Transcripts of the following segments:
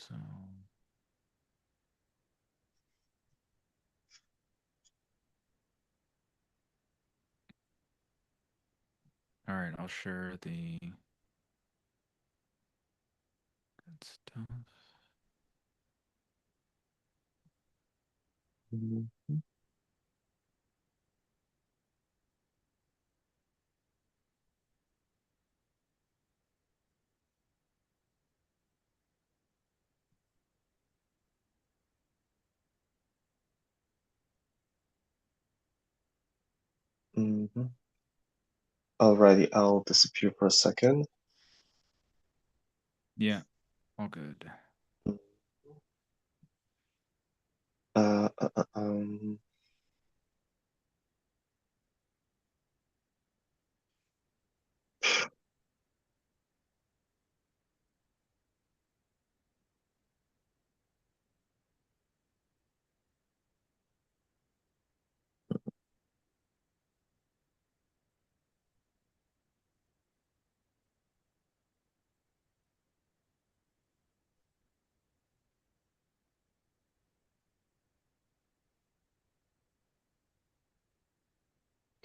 So, all right, I'll share the good stuff. Mhm. Mhm. Alrighty, I'll disappear for a second. Yeah, all good. Uh, uh, uh, um,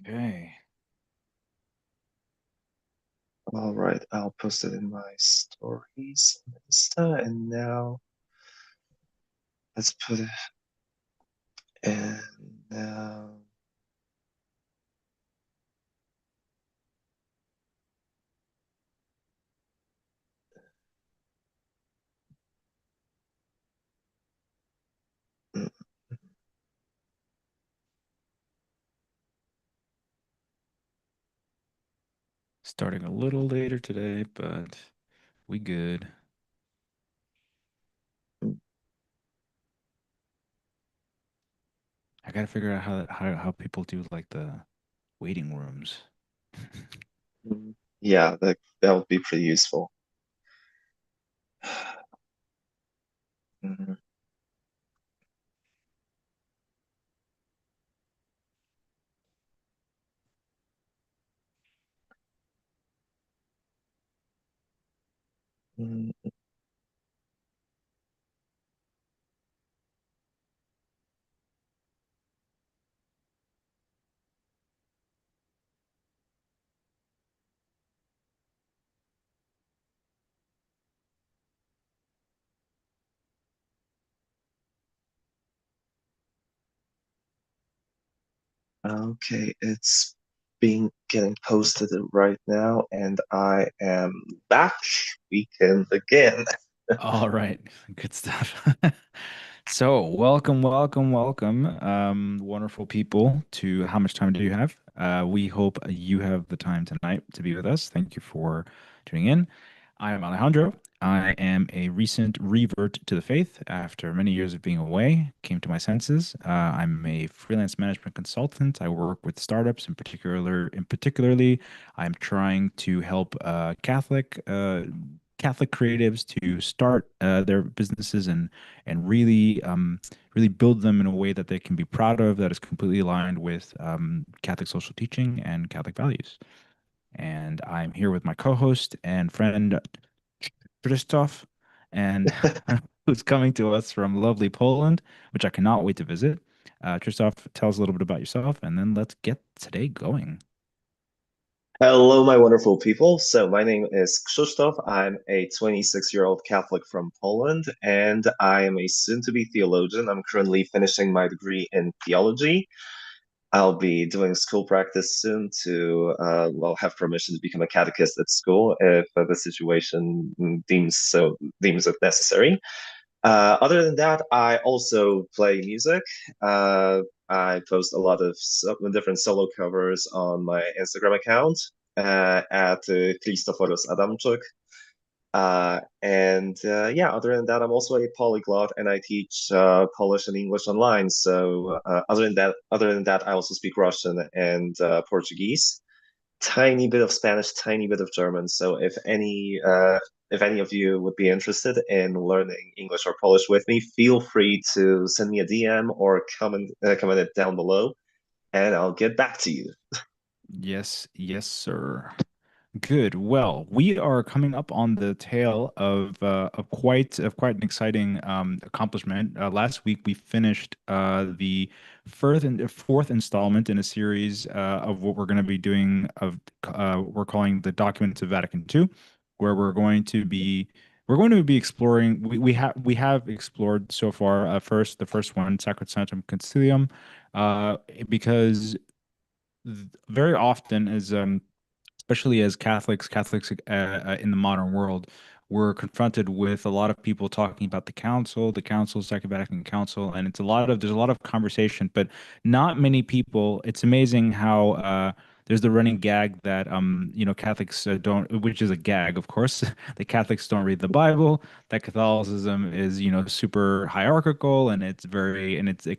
Okay. all right, I'll post it in my stories on Insta, and now let's put it in now. Mm, Starting a little later today, but we good. mm, I gotta figure out how people do like the waiting rooms. Yeah, that would be pretty useful. Mhm, mm. Okay, it's being getting posted right now, and I am back. We can begin. All right, good stuff. So, welcome, wonderful people to How Much Time Do You Have? We hope you have the time tonight to be with us. Thank you for tuning in. I am Alejandro. I am a recent revert to the faith after many years of being away. Came to my senses. I'm a freelance management consultant. I work with startups, in particularly, I'm trying to help Catholic creatives to start their businesses and really build them in a way that they can be proud of, that is completely aligned with Catholic social teaching and Catholic values. And I'm here with my co-host and friend Christoph, and who's coming to us from lovely Poland, which I cannot wait to visit. Christoph, tell us a little bit about yourself, and then let's get today going. Hello, my wonderful people. So, my name is Krzysztof. I'm a 26-year-old Catholic from Poland, and I am a soon-to-be theologian. I'm currently finishing my degree in theology. I'll be doing school practice soon to, well, have permission to become a catechist at school if the situation deems it necessary. Other than that, I also play music. I post a lot of different solo covers on my Instagram account at Christoforos Adamczuk. And yeah, other than that, I'm also a polyglot and I teach Polish and English online. So other than that, I also speak Russian and Portuguese, tiny bit of Spanish, tiny bit of German. So if any of you would be interested in learning English or Polish with me, feel free to send me a DM or comment it down below, and I'll get back to you. Yes, yes, sir. Good. Well, we are coming up on the tail of quite an exciting accomplishment. Last week we finished the fourth installment in a series of what we're going to be doing of we're calling the Documents of Vatican II, where we're going to be exploring. We have explored so far. The first one, Sacrosanctum Concilium, uh, because very often as especially as Catholics in the modern world, we're confronted with a lot of people talking about Second Vatican Council, and there's a lot of conversation, but not many people. It's amazing how there's the running gag that Catholics don't, which is a gag, of course, that Catholics don't read the Bible, that Catholicism is super hierarchical, and it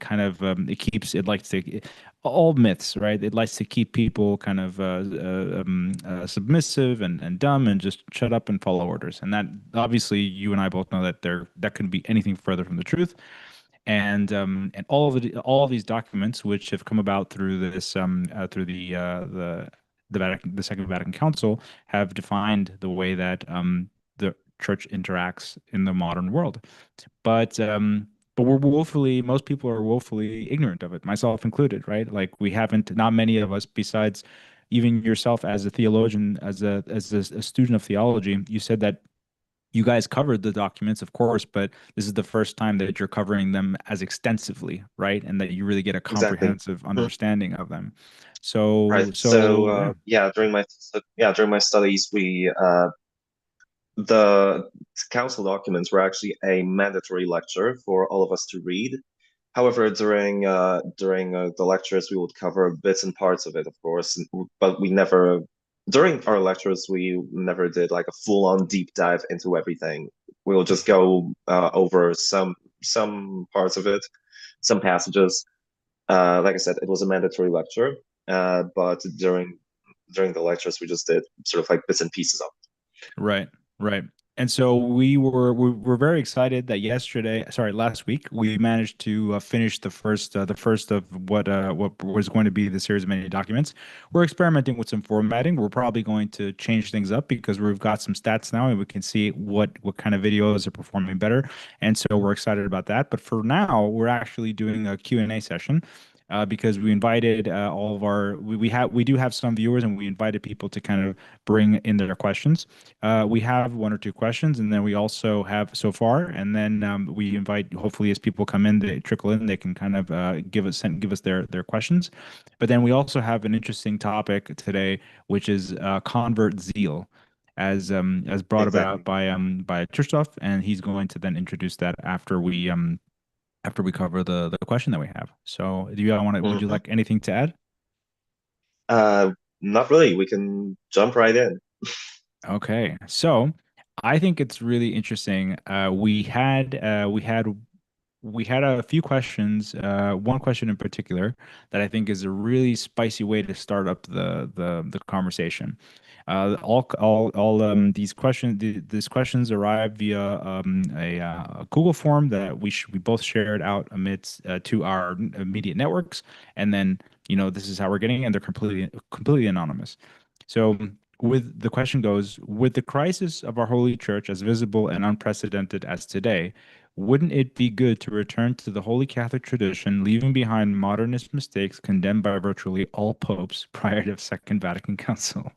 kind of it likes to all myths, right? It likes to keep people kind of submissive and dumb and just shut up and follow orders. And that obviously you and I both know that that couldn't be anything further from the truth. And all of these documents, which have come about through the Second Vatican Council, have defined the way that the church interacts in the modern world. But most people are woefully ignorant of it, myself included, right? Like we haven't, not many of us, besides even yourself as a theologian, as a student of theology, you said that you guys covered the documents, of course, but this is the first time that you're covering them as extensively, right? And that you really get a Exactly. comprehensive Mhm. understanding of them. Right. So So during my studies, we the council documents were actually a mandatory lecture for all of us to read. However, during the lectures, we would cover bits and parts of it, of course, but we never during our lectures we never did like a full-on deep dive into everything. We'll just go over some parts of it, some passages. Like I said, it was a mandatory lecture, but during the lectures, we just did sort of like bits and pieces of right, right. And so we were very excited that last week, we managed to finish the first of what was going to be the series of many documents. We're experimenting with some formatting. We're probably going to change things up because we've got some stats now and we can see what kind of videos are performing better. And so we're excited about that. But for now, we're actually doing a Q&A session. Because we invited all of our we do have some viewers, and we invited people to kind of bring in their questions. We have one or two questions, and then we also have so far, and then we invite, hopefully, as people come in, they trickle in, they can kind of give us their questions. But then we also have an interesting topic today, which is convert zeal, as it. brought about Exactly. by Christoph, and he's going to then introduce that after we cover the question that we have. So, do you want to? Would you Hmm. like anything to add? Uh, Not really. We can jump right in. Okay, so I think it's really interesting. We had a few questions. One question in particular that I think is a really spicy way to start up the conversation. All these questions arrived via a Google form that we both shared out amidst to our immediate networks, and then this is how we're getting it, and they're completely anonymous. So with the question goes, with the crisis of our holy church as visible and unprecedented as today, wouldn't it be good to return to the Holy Catholic tradition, leaving behind modernist mistakes condemned by virtually all popes prior to the Second Vatican Council?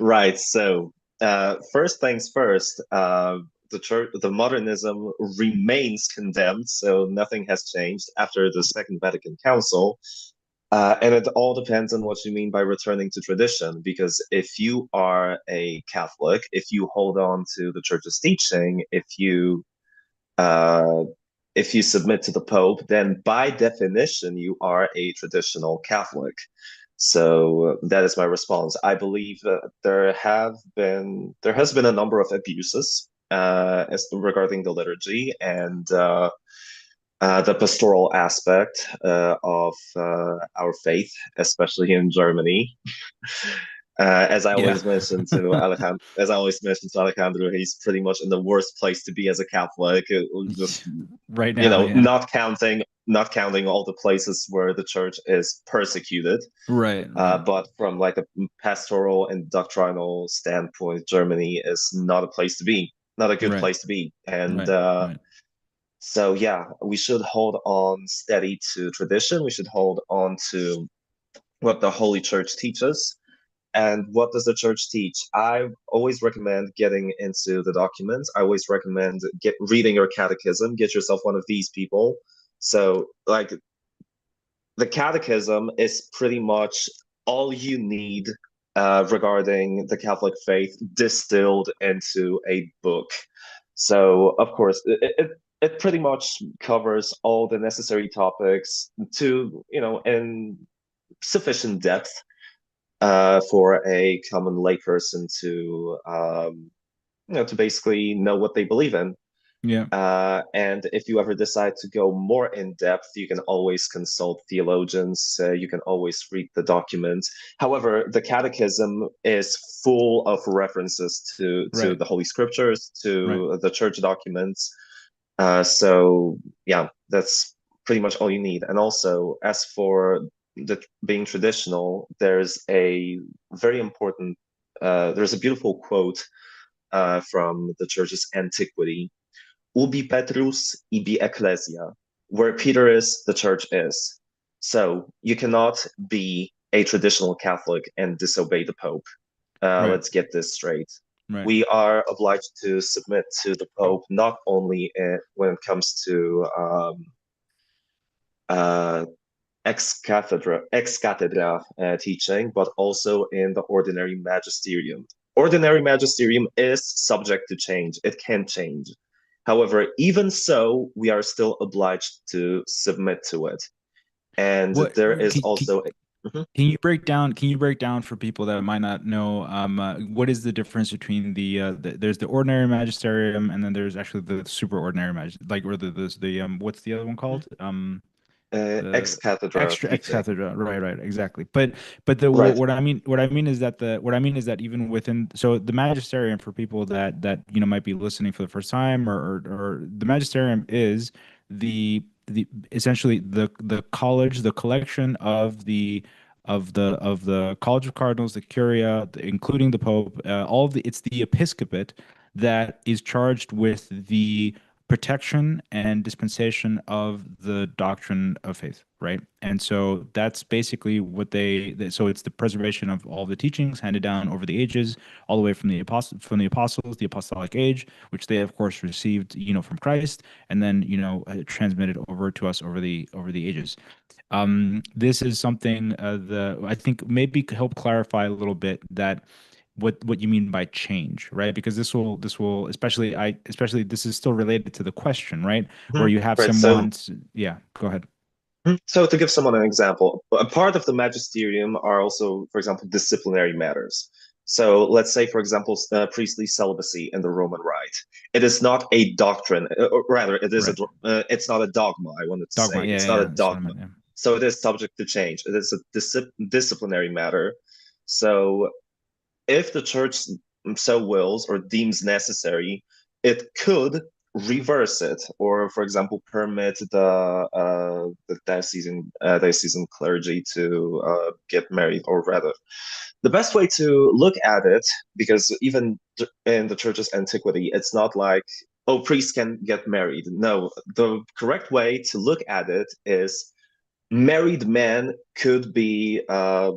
Right. So, first things first, the modernism remains condemned, so nothing has changed after the Second Vatican Council. And it all depends on what you mean by returning to tradition, because if you are a Catholic, if you hold on to the Church's teaching, uh, if you submit to the Pope, then by definition you are a traditional Catholic. So that is my response. I believe that there has been a number of abuses as regarding the liturgy and the pastoral aspect of our faith, especially in Germany. As I Yeah. always mention to Alejandro, he's pretty much in the worst place to be as a Catholic. Just Right now, yeah. not not counting all the places where the church is persecuted. Right, right, But from like a pastoral and doctrinal standpoint, Germany is not a place to be, not a good right, place to be. And right, right. so, yeah, we should hold on steady to tradition. We should hold on to what the Holy Church teaches. And what does the church teach? I always recommend getting into the documents. I always recommend get reading your catechism. Get yourself one of these people. So, like, the catechism is pretty much all you need regarding the Catholic faith distilled into a book. So, of course, it pretty much covers all the necessary topics to, in sufficient depth for a common layperson to basically know what they believe in. Yeah. And if you ever decide to go more in depth, you can always consult theologians. You can always read the documents. However, the Catechism is full of references to Right, the Holy Scriptures, right. to the church documents. So yeah, that's pretty much all you need. And also, as for being traditional, very important. There's a beautiful quote from the church's antiquity: "Ubi Petrus, ibi ecclesia." Where Peter is, the church is. So you cannot be a traditional Catholic and disobey the Pope. Right, Let's get this straight. right. We are obliged to submit to the Pope not only when it comes to uh, ex cathedra teaching, but also in the ordinary magisterium. Ordinary magisterium is subject to change, it can change. However, even so, we are still obliged to submit to it. And What there is can, can, also Mhm. Can you break down for people that might not know what is the difference between there's the ordinary magisterium and then there's actually the super ordinary like or the what's the other one called? Ex The cathedra extra ex teaching. cathedra, right, exactly. But the Right. what I mean is that even within, so the magisterium, for people that might be listening for the first time, or the magisterium is the essentially the college, the collection of the College of Cardinals, the Curia, including the Pope, all of the it's the episcopate that is charged with the protection and dispensation of the doctrine of faith, right? And so that's basically so it's the preservation of all the teachings handed down over the ages, all the way from the apostles, the apostolic age, which they of course received, from Christ, and then, transmitted over to us over the ages. This is something the I think maybe could help clarify a little bit that what you mean by change, right? Because this will especially this is still related to the question, right? Where Mhm. you have Right. So someone, yeah, go ahead. So to give someone an example, a part of the magisterium are also, for example, disciplinary matters. So let's say, for example, priestly celibacy in the Roman Rite. It is not a doctrine, or rather, Right. it's not a dogma. I wanted to Dogma. say Yeah, it's yeah, not a yeah. That's what I dogma. meant. Yeah. So it is subject to change. It is a disciplinary matter. So if the church so wills or deems necessary, it could reverse it, or, for example, permit the diocesan clergy to get married, or rather, the best way to look at it, because even in the church's antiquity, it's not like, oh, priests can get married. No, the correct way to look at it is married men could be uh,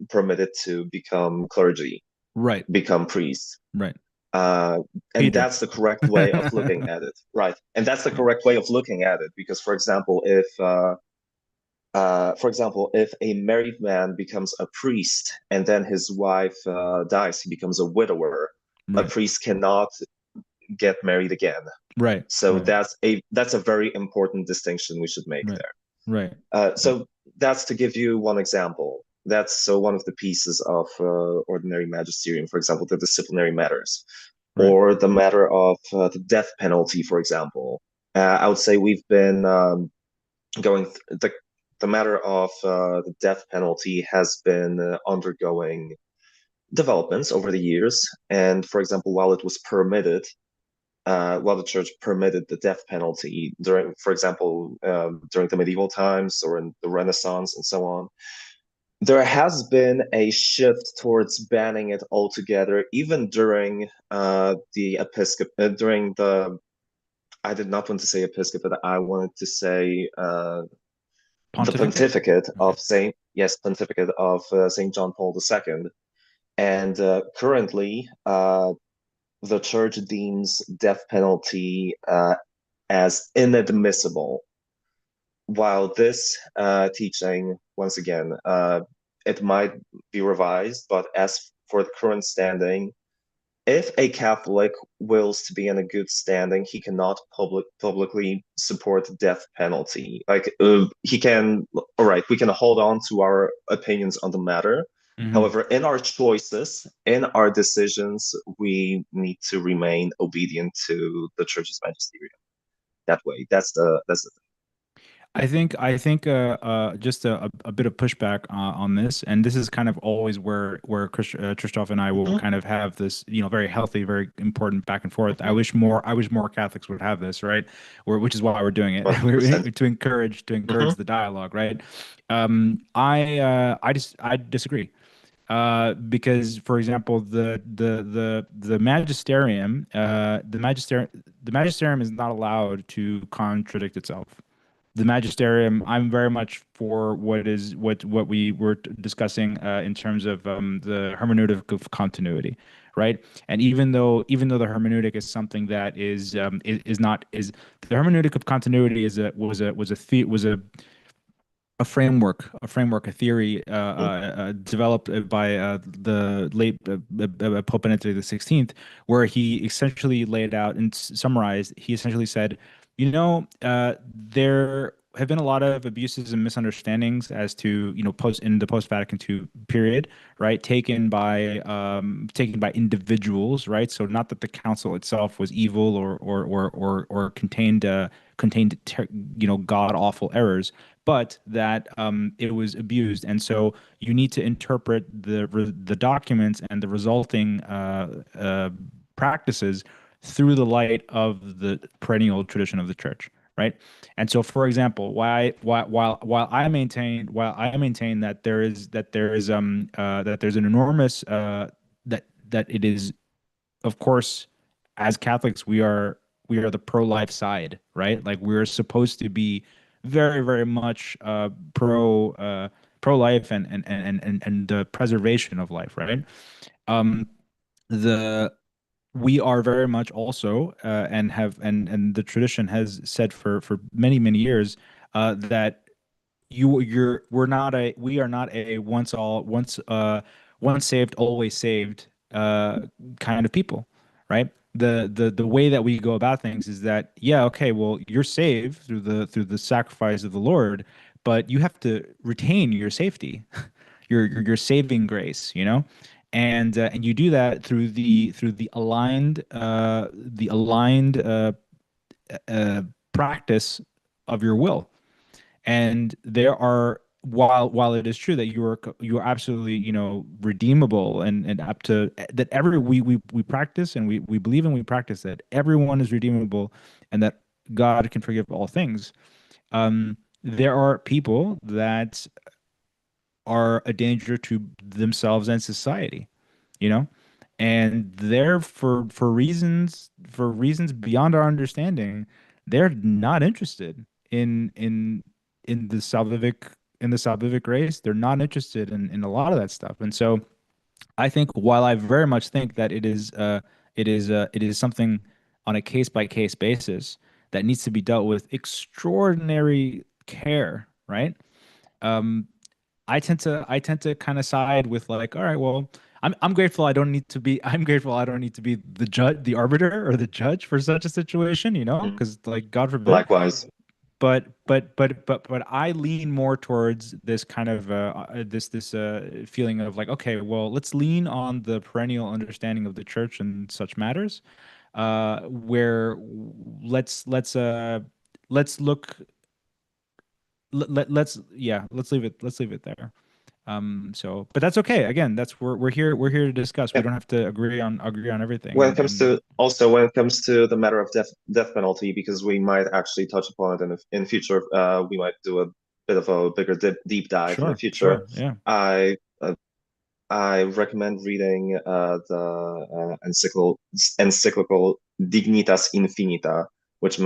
permitted to become clergy, Right. become priests. Right. Uh, and Peter. that's the correct way of looking at it. Right. And that's the Yeah. correct way of looking at it. Because, for example, if a married man becomes a priest and then his wife dies, he becomes a widower. A Right. priest cannot get married again. Right. So Right. that's a very important distinction we should make Right. there. Right. Right. So that's to give you one example. That's so one of the pieces of ordinary magisterium, for example, the disciplinary matters, Right. or the matter of the death penalty, for example. I would say we've been going the matter of the death penalty has been undergoing developments over the years. And, for example, while it was permitted while the church permitted the death penalty during, for example, during the medieval times or in the Renaissance and so on, there has been a shift towards banning it altogether, even during the episcopate, during the, I did not want to say episcopate, I wanted to say the Pontificate? pontificate Okay. of pontificate of Saint John Paul II. And currently, the church deems death penalty as inadmissible. While this teaching, once again, it might be revised, but as for the current standing, if a Catholic wills to be in a good standing, he cannot publicly support the death penalty. Like he can, all right, we can hold on to our opinions on the matter. Hmm. However, in our choices, in our decisions, we need to remain obedient to the Church's magisterium. That way, that's the I think just a bit of pushback on this, and this is kind of always where Christoph and I will thing. kind of have this, very healthy, very important back and forth. Mhm. I wish more Catholics would have this, right? Which is why we're doing it. 100%. To encourage Hmm. the dialogue, right? I disagree. Because, for example, the magisterium is not allowed to contradict itself. The magisterium, I'm very much for what we were discussing in terms of the hermeneutic of continuity, right? And even though the hermeneutic is something that is not is the hermeneutic of continuity is a was a the, was a framework, a theory developed by the late Pope Benedict XVI, where he essentially laid out and summarized. He essentially said, there have been a lot of abuses and misunderstandings as to, post Vatican II period, right? Taken by individuals, right? So not that the council itself was evil or contained god awful errors, but that it was abused. And so you need to interpret the documents and the resulting practices through the light of the perennial tradition of the church, right? And so, for example, while I maintain that there's an enormous that it is, of course, as Catholics, we are the pro-life side, right? Like we're supposed to be very, very much pro-life and the preservation of life, right? Um, the We are very much also and the tradition has said for many, many years that we are not a once saved always saved kind of people, right? The way that we go about things is that, yeah, okay, well, you're saved through the sacrifice of the Lord, but you have to retain your safety, your saving grace, and you do that through the aligned uh, practice of your will. And there are while it is true that you are absolutely, redeemable and up to that every we practice and we believe and we practice that everyone is redeemable and that God can forgive all things. There are people that are a danger to themselves and society, you know, and they're for reasons beyond our understanding, they're not interested in in in the salvific in the salvific race. They're not interested in a lot of that stuff. And so I think while I very much think that it is something on a case by case basis that needs to be dealt with extraordinary care, right? Um, I tend to kind of side with, like, all right, well, I'm grateful I don't need to be I'm grateful I don't need to be the arbiter or the judge for such a situation, Mhm. because, like, God forbid. Likewise. But I lean more towards this kind of feeling of, like, okay, well, let's lean on the perennial understanding of the church and such matters, where let's look let's leave it there. So, but that's okay. Again, that's we're here to discuss. We Yeah. don't have to agree on everything. When it comes to also when it comes to the matter of death penalty, because we might actually touch upon it in future. We might do a bit of a bigger deep dive in the Sure, future. sure, yeah. I I recommend reading the encyclical Dignitas Infinita, which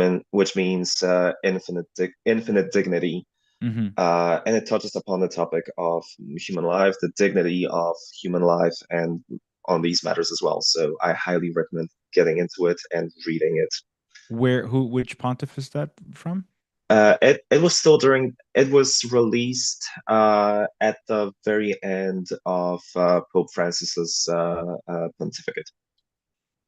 means infinite dignity, Hmm. and it touches upon the topic of human life, the dignity of human life, and on these matters as well. So I highly recommend getting into it and reading it. Which pontiff is that from? It was still during it was released at the very end of Pope Francis's pontificate.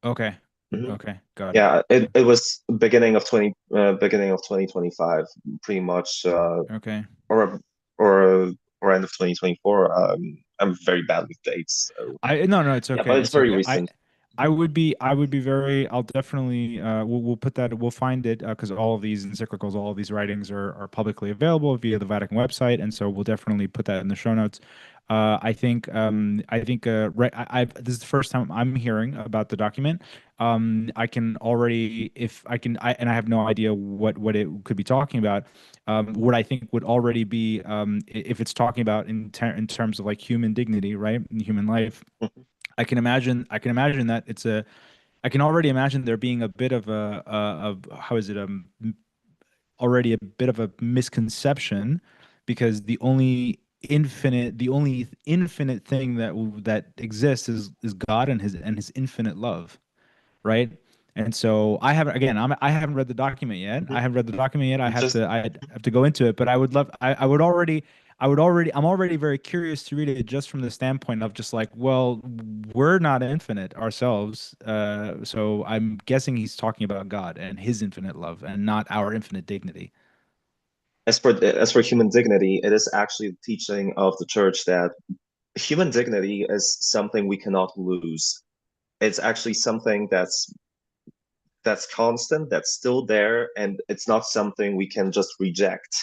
Okay, Mhm. okay, got it. Yeah, Okay, it was beginning of 2025, pretty much, okay. or or or end of 2024. I'm very bad with dates, so No, no, it's yeah, but okay. it's It's very okay. recent. I would be very, I'll definitely, we'll put that, we'll find it, because all of these encyclicals, all of these writings are publicly available via the Vatican website. And so we'll definitely put that in the show notes. This is the first time I'm hearing about the document. I can already, if I can, and I have no idea what it could be talking about. What I think would already be, if it's talking about in terms of like human dignity, right, and human life. Mhm. I can imagine that it's a I can already imagine there being a bit of of how is it already a bit of a misconception, because the only infinite thing that exists is God and his infinite love, right? And so I haven't read the document yet. I Mhm. haven't read the document yet. Just I have to go into it, but I would already very curious to read it just from the standpoint of just like, well, we're not infinite ourselves. So I'm guessing he's talking about God and his infinite love and not our infinite dignity. as for human dignity, it is actually the teaching of the church that human dignity is something we cannot lose. It's actually something that's constant, that's still there, and it's not something we can just reject.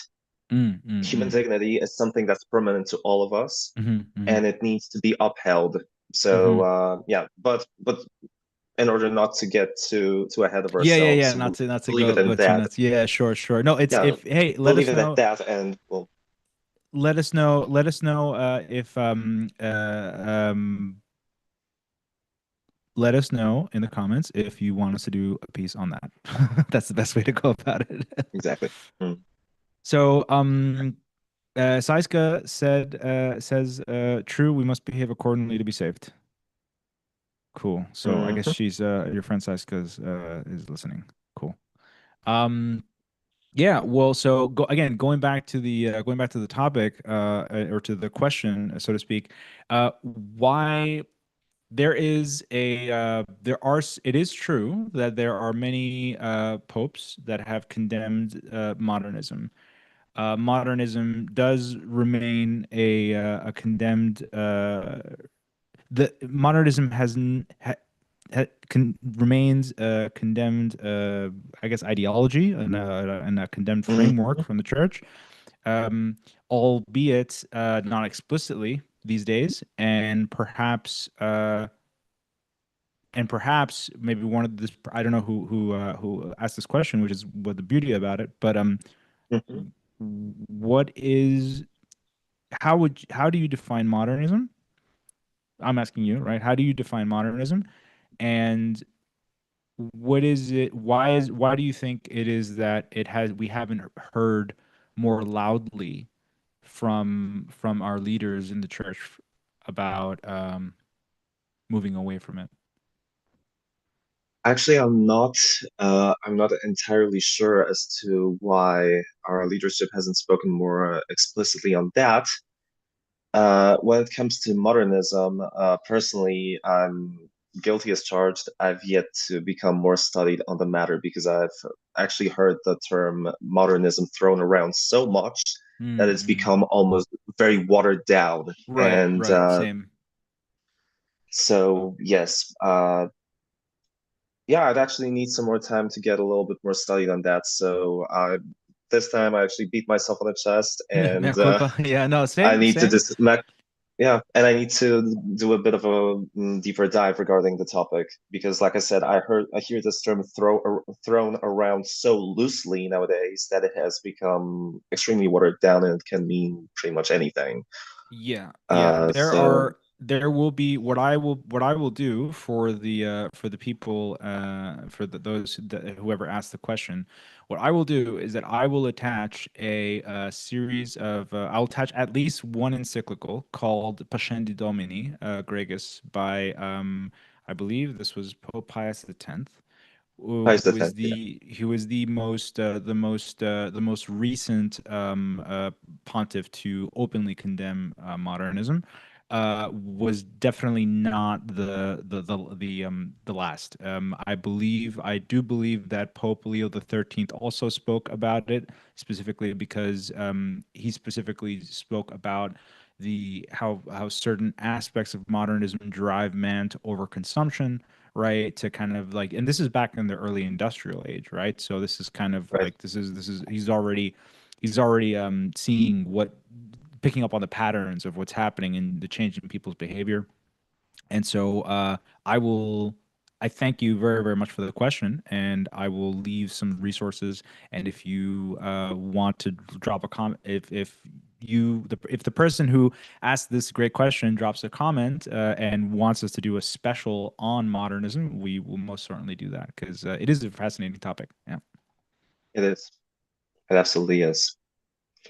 Mm, mm, Human mm. dignity is something that's permanent to all of us, Hmm. Hmm. and it needs to be upheld. So Hmm. yeah, but in order not to get too ahead of Yeah, yeah, ourselves, yeah. Not to we'll leave it go in too that. nuts. Yeah, sure, sure. No, it's Yeah, if hey, we'll leave it at that, and we'll let us know if let us know in the comments if you want us to do a piece on that. That's the best way to go about it. exactly. Mm. So, Saiska says, true, we must behave accordingly to be saved. Cool. So I guess Mhm. she's your friend Saiska is listening. Cool. Um, yeah. Well, so going back to going back to the topic, or to the question, so to speak, why it is true that there are many popes that have condemned modernism. Modernism does remain a condemned. The modernism has n- ha, ha, con, remains a condemned, I guess, ideology and a condemned framework Mhm. from the church, um, albeit not explicitly these days, and perhaps maybe one of this, I don't know who asked this question, which is what the beauty about it, but Mhm. what is how do you define modernism? I'm asking you, right? How do you define modernism? And what is it? Why do you think it is that we haven't heard more loudly from our leaders in the church about moving away from it? Actually, I'm not entirely sure as to why our leadership hasn't spoken more explicitly on that. When it comes to modernism, personally, I'm guilty as charged. I've yet to become more studied on the matter because I've actually heard the term modernism thrown around so much that it's Mm-hmm. become almost very watered down. Right, And right, same. so, yes, yeah, I'd actually need some more time to get a little bit more studied on that. So, this time I actually beat myself on the chest, Mea and culpa. Yeah, no, I same, need to same. Yeah, and I need to do a bit of a deeper dive regarding the topic because, like I said, I hear this term thrown around so loosely nowadays that it has become extremely watered down and it can mean pretty much anything. Yeah, yeah. So There will be what I will do for the people for those that, whoever asked the question. What I will do is that I will attach a series of I'll attach at least one encyclical called Pascendi Domini Gregis by I believe this was Pope Pius X, Pius who the is 10th, yeah, the most recent pontiff to openly condemn modernism, was definitely not the last. I do believe that Pope Leo the 13th also spoke about it specifically because he specifically spoke about the how certain aspects of modernism drive man to overconsumption, right? To kind of like, and this is back in the early industrial age, right? So this is kind of right. like this is he's already seeing what picking up on the patterns of what's happening and the change in people's behavior. And so I will I thank you very, very much for the question, and I will leave some resources. And if you want to drop a comment, if the person who asked this great question drops a comment and wants us to do a special on modernism, we will most certainly do that because it is a fascinating topic. Yeah. It is. It absolutely is.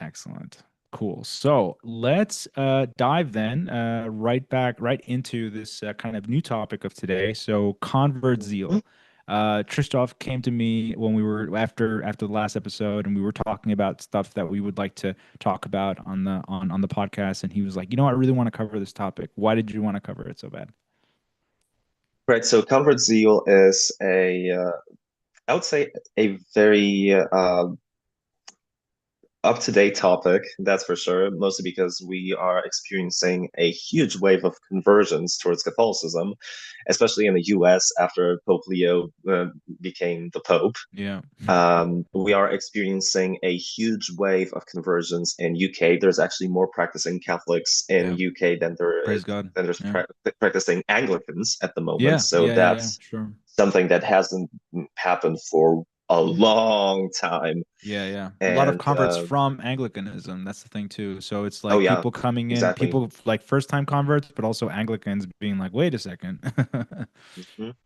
Excellent. Cool. So let's dive then right into this kind of new topic of today. So convert Mhm. zeal. Christoph came to me when we were after the last episode, and we were talking about stuff that we would like to talk about on the podcast. And he was like, I really want to cover this topic. Why did you want to cover it so bad? Right. So comfort zeal is I would say a very up-to-date topic, that's for sure, mostly because we are experiencing a huge wave of conversions towards Catholicism, especially in the US after Pope Leo became the Pope. Yeah. We are experiencing a huge wave of conversions in UK. There's actually more practicing Catholics in Yeah. UK Praise God. there's Yeah. practicing Anglicans at the moment. Yeah. So Yeah. Yeah. Yeah. that's Sure. something that hasn't happened for a long time. Yeah, yeah. A lot of And converts from Anglicanism. That's the thing too. So it's oh like yeah, people coming in, exactly. people like first time converts, but also Anglicans being like, wait a second. Mhm.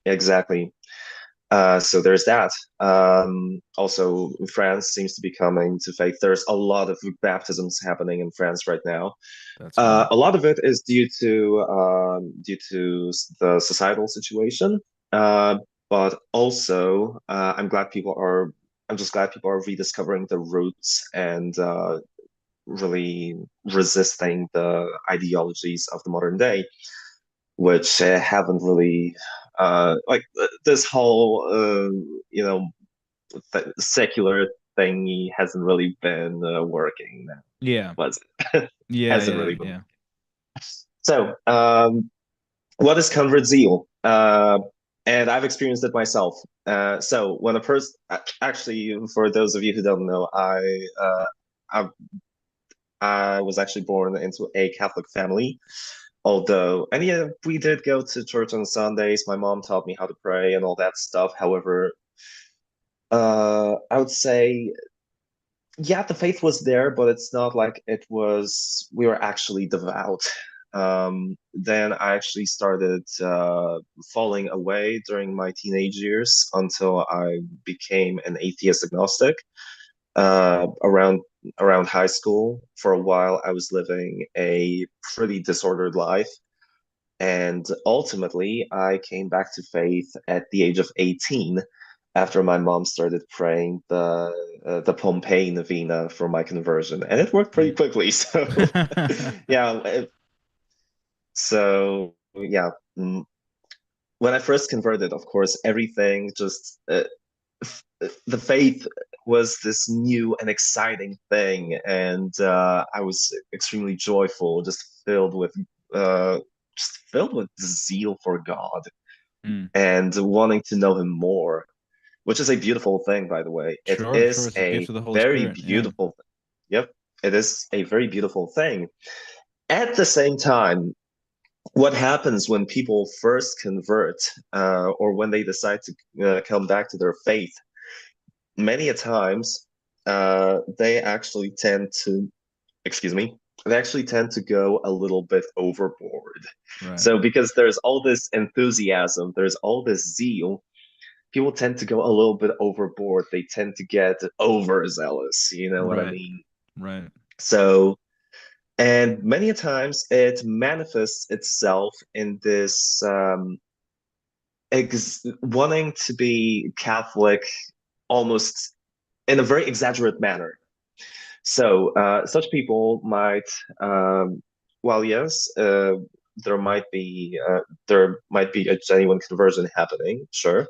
Exactly. So there's that. Also, France seems to be coming to faith. There's a lot of baptisms happening in France right now. That's good. A lot of it is due to the societal situation, but also I'm just glad people are rediscovering the roots and really resisting the ideologies of the modern day, which haven't really like this whole secular thingy hasn't really been working now, Yeah. was it? Yeah, Hasn't yeah, really been. yeah. So, what is convert zeal? And I've experienced it myself. So when a person, actually, for those of you who don't know, I I was actually born into a Catholic family. Although, and yeah, we did go to church on Sundays. My mom taught me how to pray and all that stuff. However, I would say, yeah, the faith was there, but it's not like it was, we were actually devout. Then I actually started falling away during my teenage years until I became an atheist agnostic. Around high school, for a while, I was living a pretty disordered life. And ultimately, I came back to faith at the age of 18 after my mom started praying the Pompeii Novena for my conversion, and it worked pretty Mm. quickly. So, yeah, yeah. When I first converted, of course, everything just the faith was this new and exciting thing, and I was extremely joyful, uh, just filled with zeal for God Mm. and wanting to know Him more, which is a beautiful thing, by the way. It Sure, sure. is It's a a gift of the Holy very Spirit. Yeah. beautiful, yep, it is a very beautiful thing. At the same time, what happens when people first convert, or when they decide to come back to their faith, many a times they actually tend to, excuse me, they actually tend to go a little bit overboard. Right. So because there's all this enthusiasm, there's all this zeal, people tend to go a little bit overboard. They tend to get overzealous, you know what I Right. mean? Right. So, and many a times it manifests itself in this wanting to be Catholic almost in a very exaggerated manner. So, such people might, well, yes, there might be a genuine conversion happening, sure,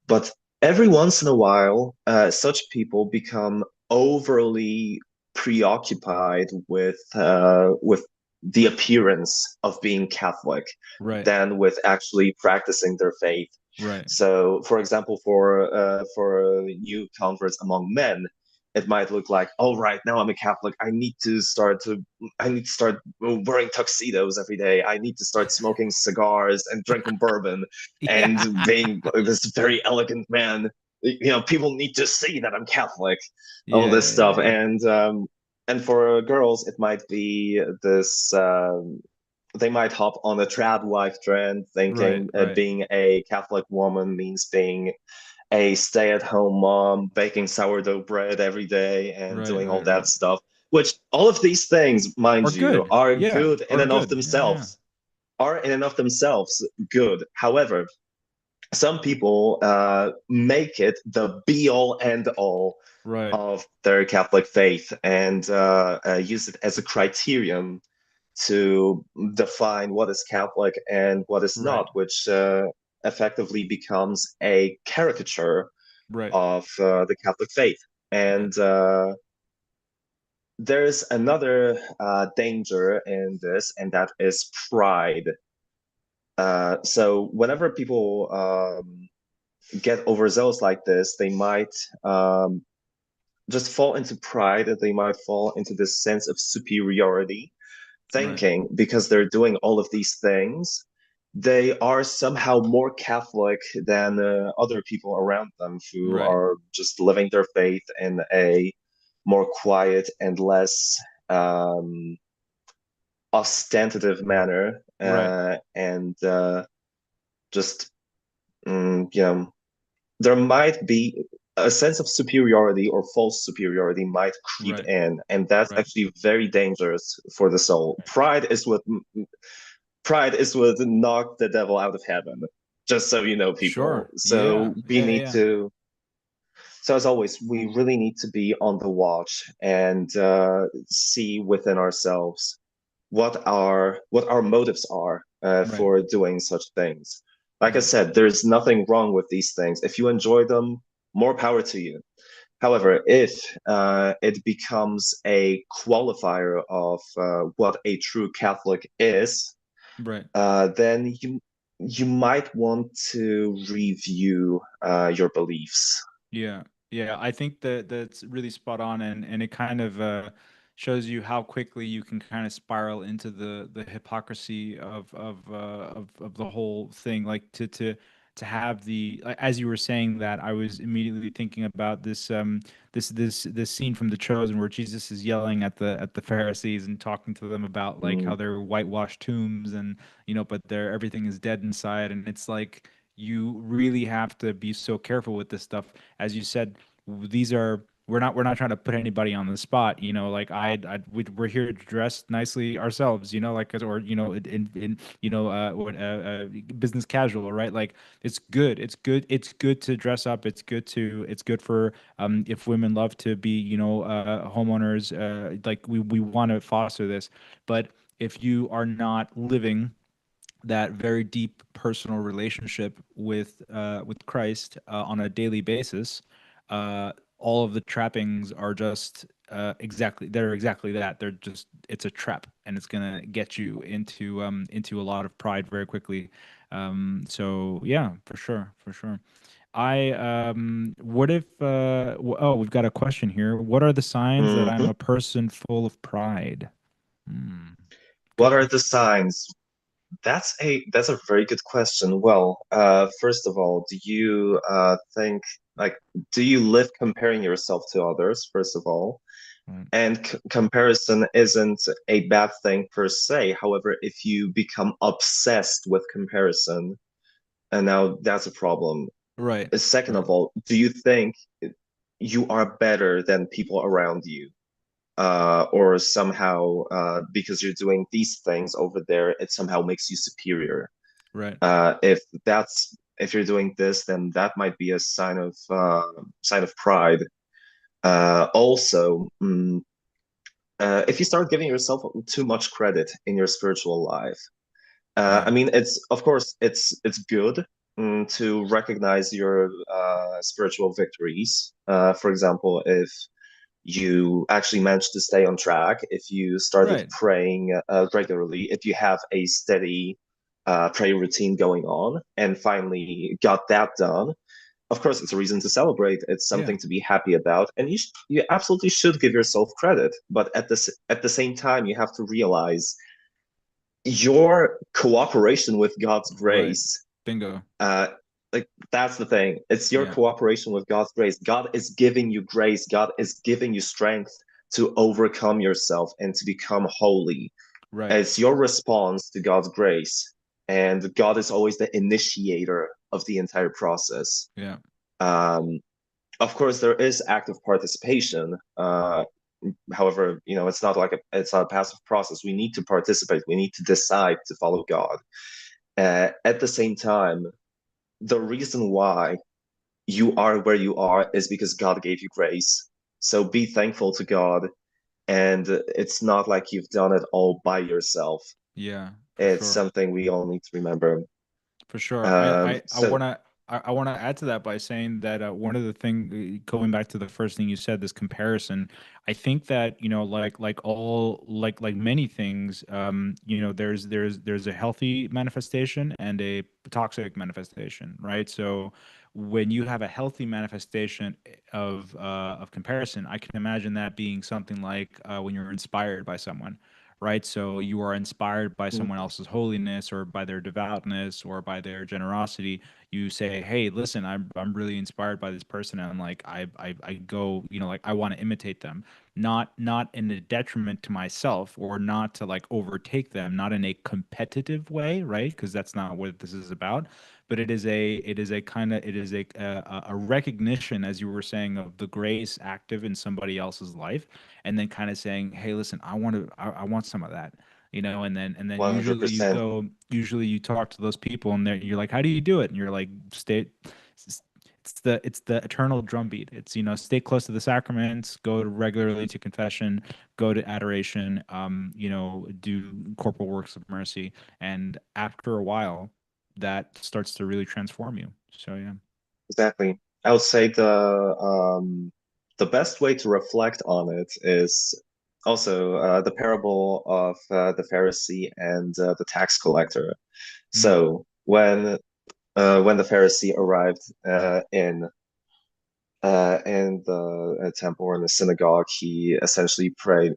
but every once in a while, such people become overly preoccupied with the appearance of being Catholic Right. than with actually practicing their faith. Right. So, for example, for new converts among men, it might look like, oh, right now I'm a Catholic. I need to start wearing tuxedos every day. I need to start smoking cigars and drinking bourbon and Yeah. being this very elegant man. You know, people need to see that I'm Catholic, all Yeah. this stuff. Yeah. And for girls, it might be this. They might hop on a trad wife trend, Right. thinking Right. being a Catholic woman means being a stay-at-home mom, baking sourdough bread every day and Right. doing all Right. that Right. stuff. Which all of these things, mind Or you, good. are Yeah. good in Or and of good. Yeah. Yeah. themselves. Are in and of themselves good. However, some people make it the be all end all Right. of their Catholic faith and use it as a criterion to define what is Catholic and what is Right. not, which effectively becomes a caricature Right. of the Catholic faith. Right. And there's another danger in this, and that is pride. So whenever people get overzealous like this, they might just fall into pride, they might fall into this sense of superiority, Right. thinking because they're doing all of these things, they are somehow more Catholic than other people around them who Right. are just living their faith in a more quiet and less ostentative manner, Right. and just you know, there might be a sense of superiority or false superiority might creep Right. in, and that's Right. actually very dangerous for the soul. Pride is what knocked the devil out of heaven. Just so you know, people. Sure. Yeah. Yeah. Yeah. So as always, we really need to be on the watch and see within ourselves what our motives are Right. for doing such things. Like I Right. said, there's nothing wrong with these things. If you enjoy them, more power to you. However, if it becomes a qualifier of what a true Catholic is, Right. then you might want to review your beliefs. Yeah, yeah, I think that that's really spot on, and it kind of shows you how quickly you can kind of spiral into the hypocrisy of the whole thing. Like to have as you were saying that, I was immediately thinking about this scene from The Chosen where Jesus is yelling at the Pharisees and talking to them about like Mm, how they're whitewashed tombs and but everything is dead inside, and it's like you really have to be so careful with this stuff. As you said, these are we're not trying to put anybody on the spot. Like we're here to dress nicely ourselves. Like or in business casual, right? Like it's good. It's good to dress up. It's good for if women love to be homeowners. Like we want to foster this, but if you are not living that very deep personal relationship with Christ on a daily basis, all of the trappings are just they're exactly that. They're just it's a trap, and it's gonna get you into a lot of pride very quickly. So yeah, for sure, for sure. I what if oh, we've got a question here. What are the signs that I'm mhm. a person full of pride? Hmm. What Good are the question. signs? That's a very good question. Well, first of all, do you think like do you live comparing yourself to others, first of all? Right. And c comparison isn't a bad thing per se. However, if you become obsessed with comparison, and now that's a problem. Right. Second Right. of all, do you think you are better than people around you? Or somehow because you're doing these things over there, it somehow makes you superior. Right. If you're doing this, then that might be a sign of pride. Also, if you start giving yourself too much credit in your spiritual life, I Yeah. mean, it's of course it's good to recognize your spiritual victories. For example, if you actually managed to stay on track, if you started Right. praying regularly, if you have a steady prayer routine going on, and finally got that done, of course, it's a reason to celebrate. It's Yeah. something to be happy about, and you absolutely should give yourself credit. But at the same time, you have to realize your cooperation with God's Right. grace. Bingo. Uh, like that's the thing. It's your Yeah. cooperation with God's grace. God is giving you grace. God is giving you strength to overcome yourself and to become holy. Right. It's your response to God's grace. And God is always the initiator of the entire process. Yeah. Um, of course, there is active participation. However, it's not a passive process. We need to participate. We need to decide to follow God. At the same time, the reason why you are where you are is because God gave you grace. So be thankful to God. And it's not like you've done it all by yourself. Yeah. For It's sure. something we all need to remember. For sure. Um, I so wanna I wanna add to that by saying that one of the thing going back to the first thing you said, this comparison, I think that, like many things, there's a healthy manifestation and a toxic manifestation, right? So when you have a healthy manifestation of comparison, I can imagine that being something like when you're inspired by someone, right? So you are inspired by someone else's holiness or by their devoutness or by their generosity. You say, "Hey, listen, I'm really inspired by this person, and like I go, like I want to imitate them, not in a detriment to myself or not to like overtake them, not in a competitive way, right? Because that's not what this is about." But it is a recognition, as you were saying, of the grace active in somebody else's life, and then kind of saying, "Hey, listen, I want some of that." And then $100%. usually you talk to those people and you're like, how do you do it? And you're like, it's the eternal drumbeat. It's, stay close to the sacraments, go regularly to confession, go to adoration, do corporal works of mercy. And after a while, that starts to really transform you. So yeah. Exactly. I would say the best way to reflect on it is also the parable of the Pharisee and the tax collector. Mm. So when the Pharisee arrived in the temple or in the synagogue, he essentially prayed,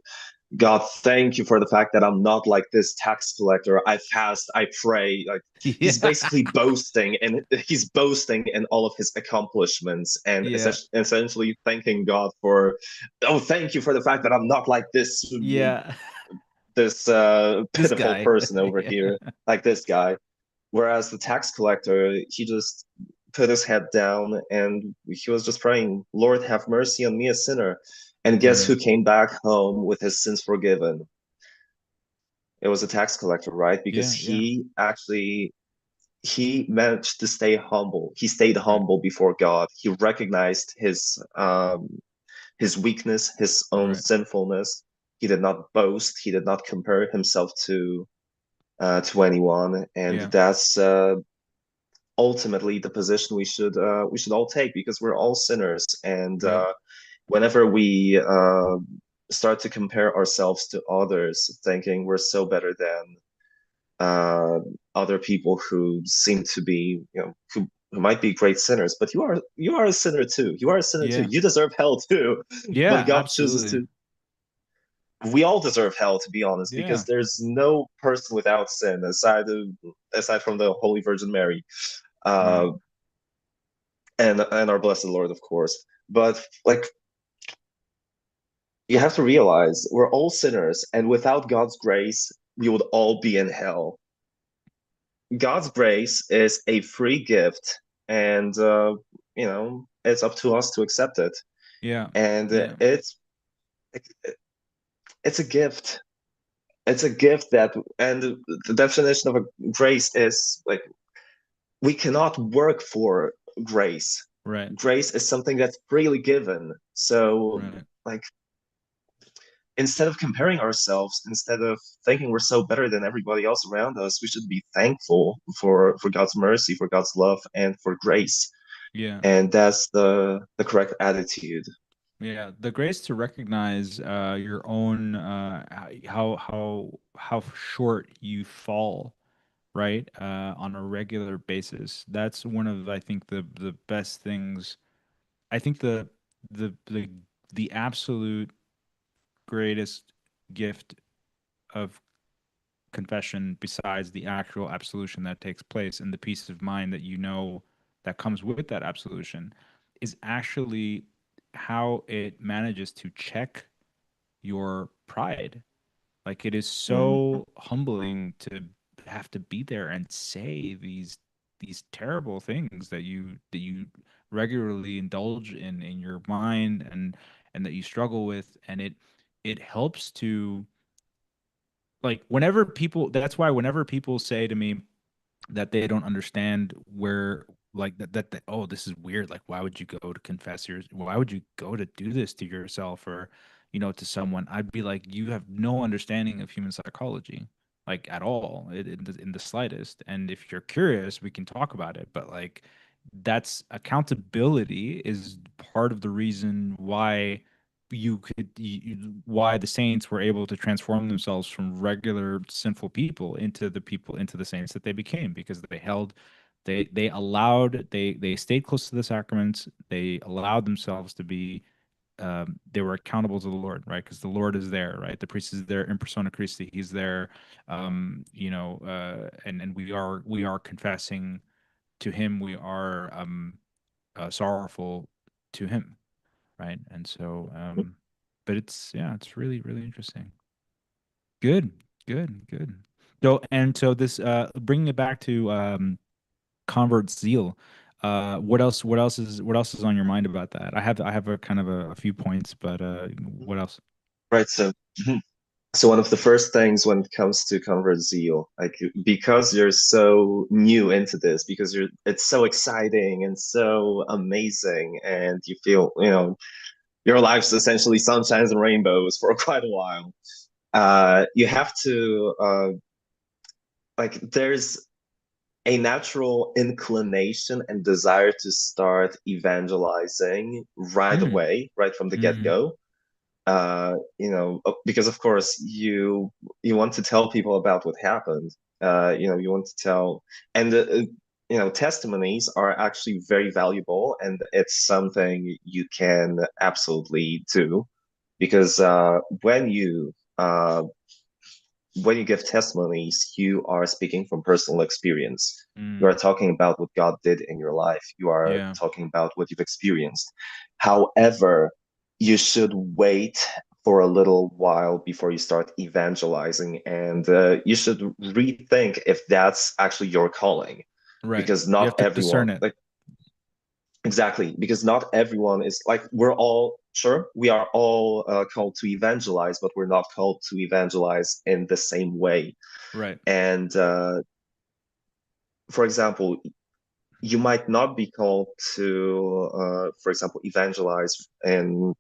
God, thank you for the fact that I'm not like this tax collector. I fast, I pray. Like he's Yeah. basically boasting, and he's boasting in all of his accomplishments, and Yeah. essentially thanking God for, oh, thank you for the fact that I'm not like Yeah. this This pitiful guy. person over Yeah. here, like this guy. Whereas the tax collector, he just put his head down and he was just praying, Lord, have mercy on me, a sinner. And guess who Mm. came back home with his sins forgiven? It was a tax collector, right? Because Yeah. Yeah. he managed to stay humble. He stayed Right. humble before God. He recognized his weakness, his own Right. sinfulness. He did not boast. He did not compare himself to anyone, and Yeah. that's ultimately the position we should all take because we're all sinners. And Right. whenever we start to compare ourselves to others, thinking we're so better than uh, other people who seem to be, who might be great sinners, but you are a sinner too. You are a sinner too. Yeah. You deserve hell too. But Yeah, God chooses absolutely. to. we all deserve hell, to be honest, because Yeah. there's no person without sin aside from the Holy Virgin Mary, Right. uh, and our blessed Lord, of course. But like, you have to realize we're all sinners, and without God's grace, we would all be in hell. God's grace is a free gift, and it's up to us to accept it. Yeah. And Yeah. it's a gift. It's a gift that, and the definition of a grace is like we cannot work for grace. Right. Grace is something that's freely given. So, Right. like, instead of comparing ourselves, instead of thinking we're so better than everybody else around us, we should be thankful for God's mercy, for God's love, and for grace. Yeah. And that's the correct attitude. Yeah. The grace to recognize your own how short you fall, right? On a regular basis. That's one of, I think, the best things. I think the absolute greatest gift of confession, besides the actual absolution that takes place and the peace of mind that you know that comes with that absolution, is actually how it manages to check your pride. Like, it is Mhm. so humbling to have to be there and say these terrible things that you regularly indulge in your mind, and that you struggle with, and it helps to, like, whenever people, that's why whenever people say to me that they don't understand where, like, that oh, this is weird, like, why would you go to confess your, why would you go to do this to yourself, or to someone, I'd be like, you have no understanding of human psychology, like, at all, in the slightest. And if you're curious, we can talk about it, but, like, that's accountability is part of the reason why why the saints were able to transform themselves from regular sinful people into the saints that they became, because they allowed, they stayed close to the sacraments, they allowed themselves to be, they were accountable to the Lord, right? Because the Lord is there, right? The priest is there in persona Christi, he's there, and we are confessing to him, we are sorrowful to him, right? And so, but it's, yeah, it's really, really interesting. Good, good, good. So this, bringing it back to convert zeal. What else is on your mind about that? I have a kind of a few points, but what else? Right. So one of the first things when it comes to convert zeal, like because you're so new into this, because it's so exciting and so amazing, and you feel, your life's essentially sunshines and rainbows for quite a while. You have to like there's a natural inclination and desire to start evangelizing right Mm, away, right from the mm, get-go. Because of course you want to tell people about what happened. You want to tell, and testimonies are actually very valuable, and it's something you can absolutely do because when you give testimonies, you are speaking from personal experience. You are mm. talking about what God did in your life. You are Yeah, talking about what you've experienced. However, you should wait for a little while before you start evangelizing, and you should rethink if that's actually your calling, right. because You not have to everyone, discern it. like, exactly, because not everyone is like, we're all, sure, we are all called to evangelize, but we're not called to evangelize in the same way. Right, And for example, you might not be called to, for example, evangelize in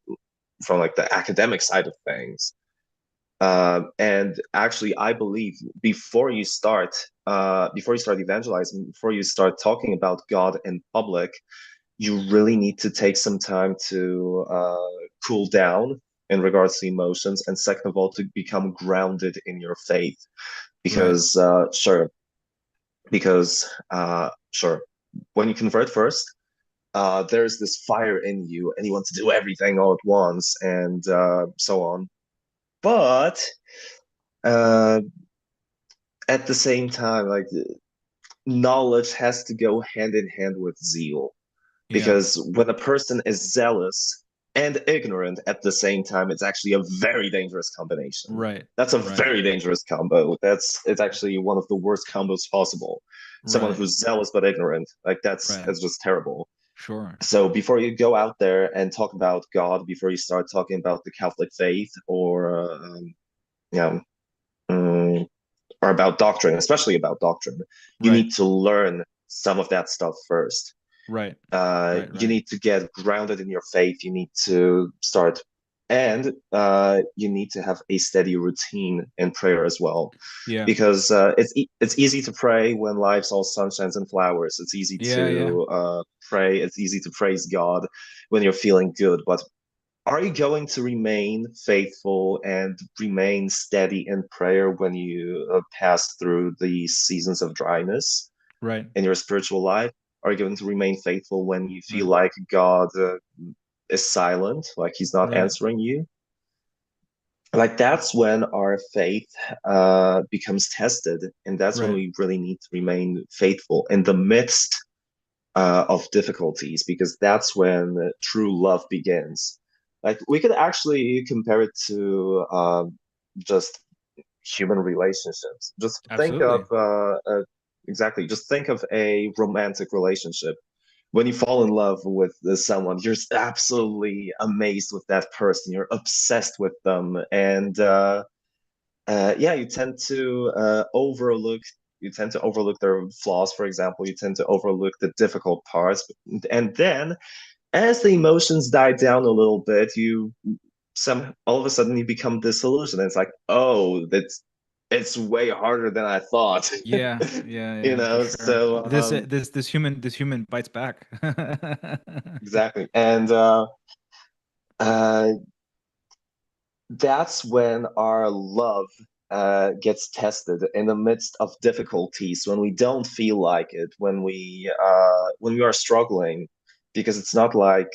from like the academic side of things. And actually, I believe before you start evangelizing, before you start talking about God in public, you really need to take some time to cool down in regards to emotions, and second of all, to become grounded in your faith. right. Because sure, when you convert first, there's this fire in you, and you want to do everything all at once, and so on. But uh, at the same time, like knowledge has to go hand in hand with zeal. Yeah. Because when a person is zealous and ignorant at the same time, it's actually a very dangerous combination. Right. That's a Right. very dangerous combo. It's actually one of the worst combos possible. Someone Right. who's zealous but ignorant, like Right. that's just terrible. Sure. So before you go out there and talk about God, before you start talking about the Catholic faith yeah, um, or about doctrine, especially about doctrine, you Right. need to learn some of that stuff first. Right. Right. You Right. need to get grounded in your faith. You need to start, and you need to have a steady routine in prayer as well, Yeah. because it's easy to pray when life's all sunshines and flowers. It's easy Yeah. Yeah. to pray. It's easy to praise God when you're feeling good. But are you going to remain faithful and remain steady in prayer when you pass through the seasons of dryness Right. in your spiritual life? Are you going to remain faithful when you feel Right. like God is silent, like He's not Right. answering you? Like that's when our faith becomes tested, and that's when Right. we really need to remain faithful in the midst of difficulties, because that's when true love begins. Like we could actually compare it to just human relationships. Just think of Absolutely. exactly. Just think of a romantic relationship. When you fall in love with someone, you're absolutely amazed with that person. You're obsessed with them, and yeah, you tend to overlook their flaws, for example. You tend to overlook the difficult parts, and then as the emotions die down a little bit, you some all of a sudden you become disillusioned. It's like, oh, it's way harder than I thought. Yeah. Yeah. You Yeah. For know, sure. so This human bites back. exactly. And uh that's when our love gets tested in the midst of difficulties, when we don't feel like it, when we are struggling, because it's not like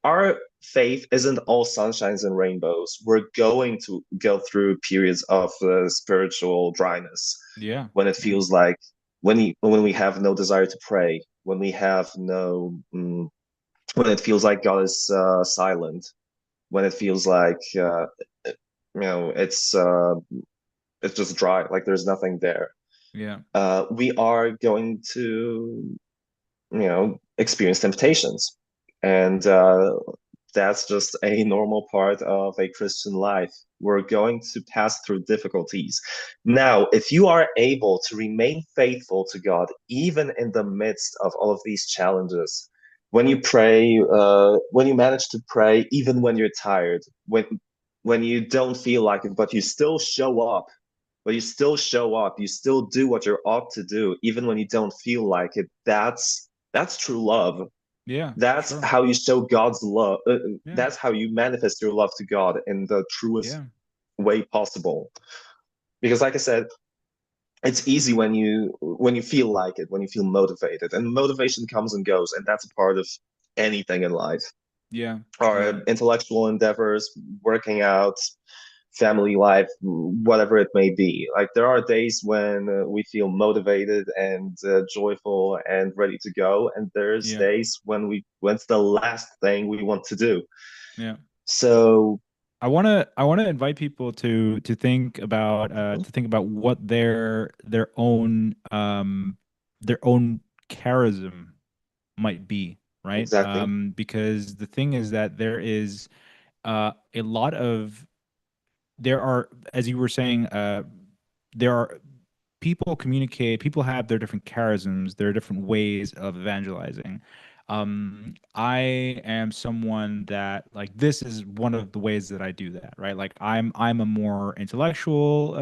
our faith isn't all sunshines and rainbows. We're going to go through periods of spiritual dryness Yeah. when it Yeah. feels like when we have no desire to pray, when we have no when it feels like God is silent, when it feels like it's just dry, like there's nothing there. Yeah. We are going to experience temptations, and that's just a normal part of a Christian life. We're going to pass through difficulties. Now, if you are able to remain faithful to God, even in the midst of all of these challenges, when you pray, when you manage to pray, even when you're tired, when you don't feel like it, but you still show up, you still do what you're ought to do, even when you don't feel like it. That's true love. Yeah. That's Sure. how you show God's love. Yeah. That's how you manifest your love to God in the truest Yeah. way possible. Because, like I said, it's easy when you feel like it, when you feel motivated, and motivation comes and goes, and that's a part of anything in life. Yeah. Yeah. Our intellectual endeavors, working out, family life, whatever it may be. Like there are days when we feel motivated and joyful and ready to go, and there's Yeah. days when it's the last thing we want to do. Yeah. So I want to invite people to think about what their own charism might be, right? exactly, Because the thing is that a lot of there are, as you were saying, there are people have their different charisms, their different ways of evangelizing. I am someone that, like, this is one of the ways that I do that, right? Like I'm a more intellectual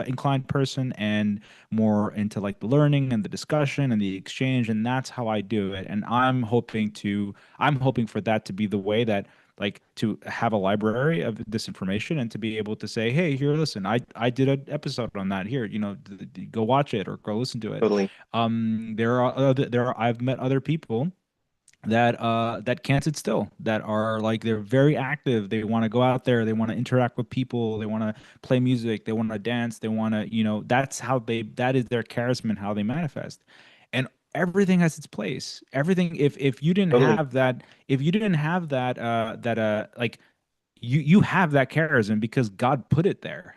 inclined person, and more into like the learning and the discussion and the exchange, and that's how I do it. And I'm hoping for that to be the way that, like, to have a library of this information and to be able to say, hey, here, listen, I did an episode on that, here, go watch it or go listen to it. totally. I've met other people that can't sit still, that are like they're very active. They want to go out there, they want to interact with people, they want to play music, they want to dance, they want to, that's how that is their charisma and how they manifest. And everything has its place. Everything, if you didn't Totally, have that, if you didn't have that like you have that charism because God put it there,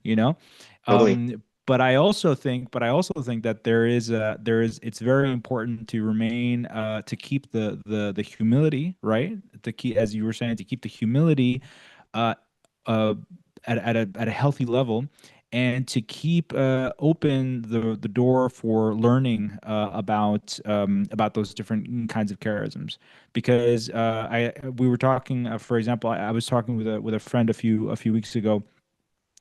you know. totally. But I also think that it's very important to remain to keep the humility, right? To keep, as you were saying, to keep the humility uh uh at a healthy level, and to keep open the door for learning about those different kinds of charisms. Because I we were talking, for example, I was talking with a friend a few weeks ago,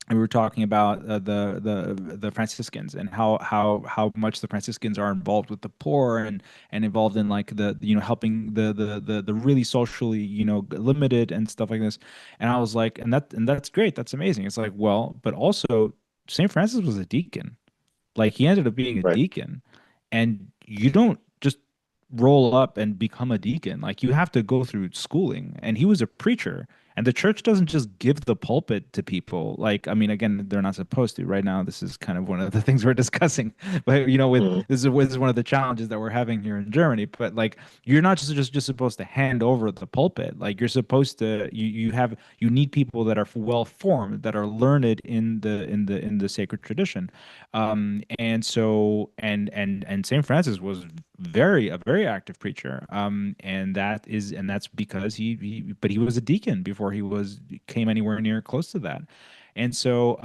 and we were talking about the Franciscans, and how much the Franciscans are involved with the poor, and involved in like the helping the really socially limited and stuff like this. And I was like, and that's great, that's amazing. It's like, well, but also Saint Francis was a deacon. Like, he ended up being a Right. deacon, and you don't just roll up and become a deacon. Like, you have to go through schooling, and he was a preacher. And the church doesn't just give the pulpit to people. Like, I mean, again, they're not supposed to. Right now, this is kind of one of the things we're discussing. But with Mhm. this is one of the challenges that we're having here in Germany. But like, you're not just supposed to hand over the pulpit. Like, you're supposed to you need people that are well formed, that are learned in the sacred tradition. And so and Saint Francis was a very active preacher. And that's because but he was a deacon before came anywhere near close to that. And so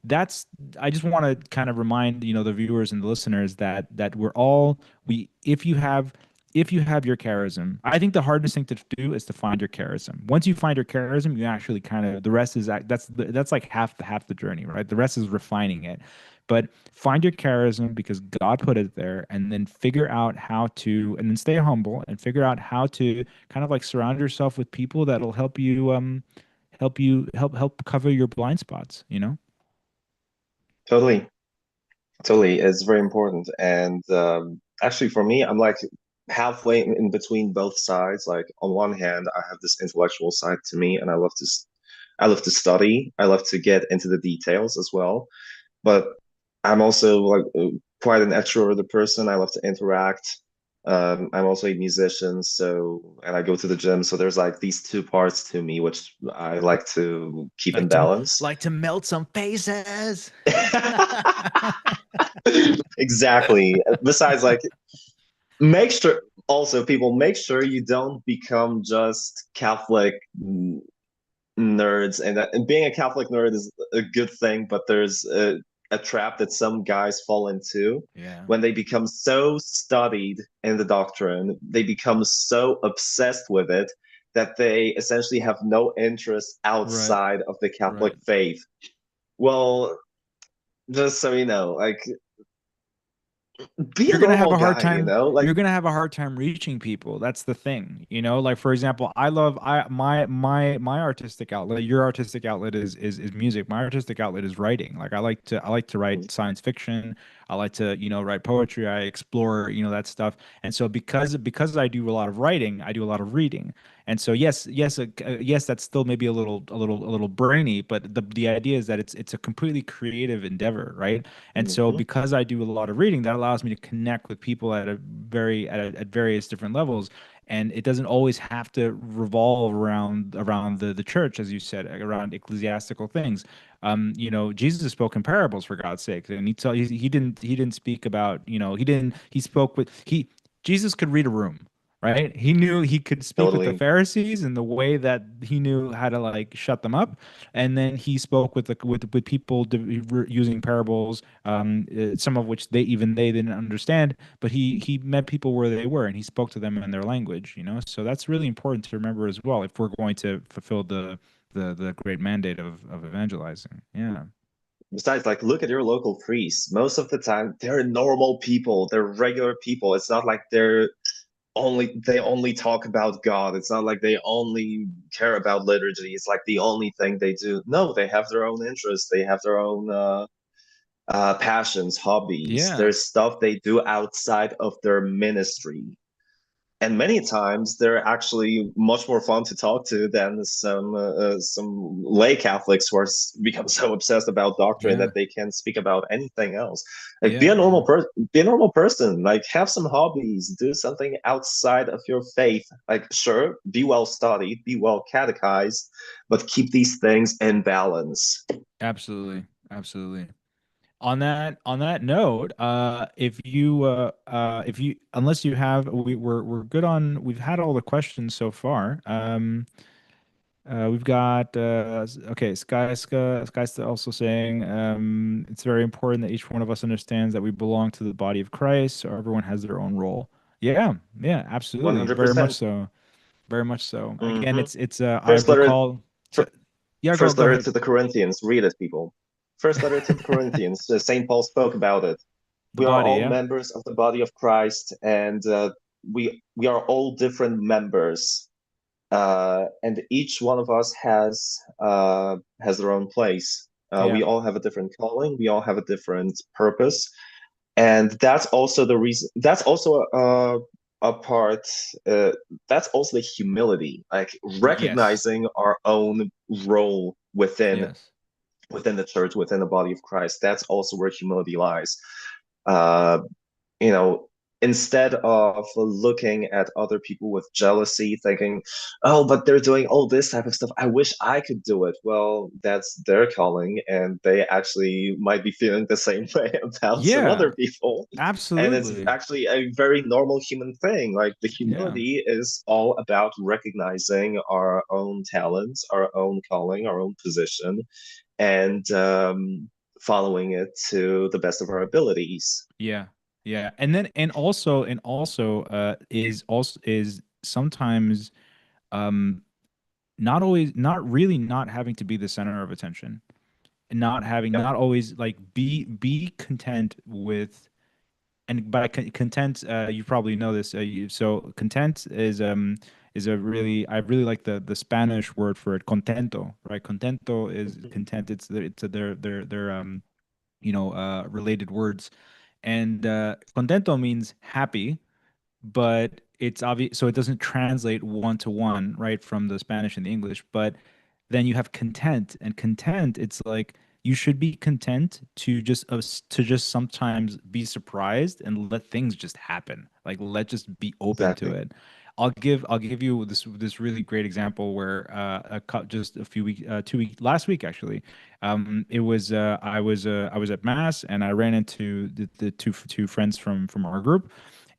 that's I just want to kind of remind the viewers and the listeners that we're all we if you have your charism. I think the hardest thing to do is to find your charism. Once you find your charism, you actually kind of, the rest is that's like half the journey, right? The rest is refining it. But find your charism because God put it there, and then figure out how to, and then stay humble and figure out how to kind of like surround yourself with people that'll help cover your blind spots. Totally, totally. It's very important. And actually, for me, I'm like halfway in between both sides. Like on one hand, I have this intellectual side to me, and I love to study. I love to get into the details as well. But I'm also like quite an extroverted person. I love to interact. I'm also a musician, so and I go to the gym. So there's like these two parts to me, which I like to keep in Like to balance. like to melt some faces. Exactly. Besides, like, make sure also people make sure you don't become just Catholic nerds, and being a Catholic nerd is a good thing, but there's a trap that some guys fall into Yeah. when they become so studied in the doctrine, they become so obsessed with it that they essentially have no interest Right. outside of the Catholic Right. faith. Well, just so you know, like, be a you're gonna have normal a hard guy, time like. you're gonna have a hard time reaching people. That's the thing. Like, for example, I love I my artistic outlet. Your artistic outlet is music. My artistic outlet is writing. Like, I like to write science fiction. I like to write poetry. I explore that stuff. And so because I do a lot of writing, I do a lot of reading. And so yes, that's still maybe a little brainy, but the idea is that it's a completely creative endeavor, right? And so Mhm. because I do a lot of reading, that allows me to connect with people at various different levels. And it doesn't always have to revolve around the church, as you said, around ecclesiastical things. Jesus spoke in parables, for God's sake, and he didn't speak about, he spoke with he Jesus could read a room, right? He knew he could speak with the Totally. Pharisees in the way that he knew how to like shut them up. And then he spoke with people using parables, some of which they didn't understand, but he met people where they were, and he spoke to them in their language. So that's really important to remember as well if we're going to fulfill the great mandate of evangelizing. Yeah. Besides, like, look at your local priests. Most of the time, they're normal people. They're regular people. It's not like they only talk about God. It's not like they only care about liturgy. It's like the only thing they do. No, they have their own interests. They have their own passions, hobbies. Yeah. There's stuff they do outside of their ministry. and many times they're actually much more fun to talk to than some lay Catholics who become so obsessed about doctrine Yeah. that they can't speak about anything else. Like Yeah. Yeah. be a normal person. Like have some hobbies, do something outside of your faith. Like sure, be well studied, be well catechized, but keep these things in balance. Absolutely. Absolutely. On that note, if you unless you have we're good on we've had all the questions so far. We've got okay, Sky's also saying it's very important that each one of us understands that we belong to the body of Christ, so everyone has their own role. Yeah, yeah, absolutely. Very much 100%. so. Very much so. Again, Hmm. it's I First letter, recall so, yeah, First go letter ahead. to the Corinthians, read it, people. First letter to the Corinthians, St. Paul spoke about it. The We are body, all yeah. members of the body of Christ, and we are all different members, and each one of us has their own place. Yeah. We all have a different calling. We all have a different purpose, and that's also the reason. That's also a part. Uh, that's also the humility, like Yes. recognizing our own role Yes. within the church, within the body of Christ. That's also where humility lies. Uh, you know, instead of looking at other people with jealousy, thinking, oh, but they're doing all this type of stuff. I wish I could do it. Well, that's their calling, and they actually might be feeling the same way about some Yeah, other people. And it's absolutely. actually a very normal human thing. Like the Yeah. humility is all about recognizing our own talents, our own calling, our own position, and following it to the best of our abilities. Yeah. Yeah. And also is sometimes um not really not having to be the center of attention. And Yep. not always like be content with and by content you probably know this so content is a really I really like the Spanish word for it, contento, right? Contento is Mhm. content. It's their related words. And contento means happy, but it's obvious, so it doesn't translate one to one, right, from the Spanish and the English. But then you have content, and content, it's like you should be content to just sometimes be surprised and let things just happen. Like let just be open to Exactly. it. I'll give you this really great example where just a few weeks 2 week last week actually it was I was at mass and I ran into the two friends from our group,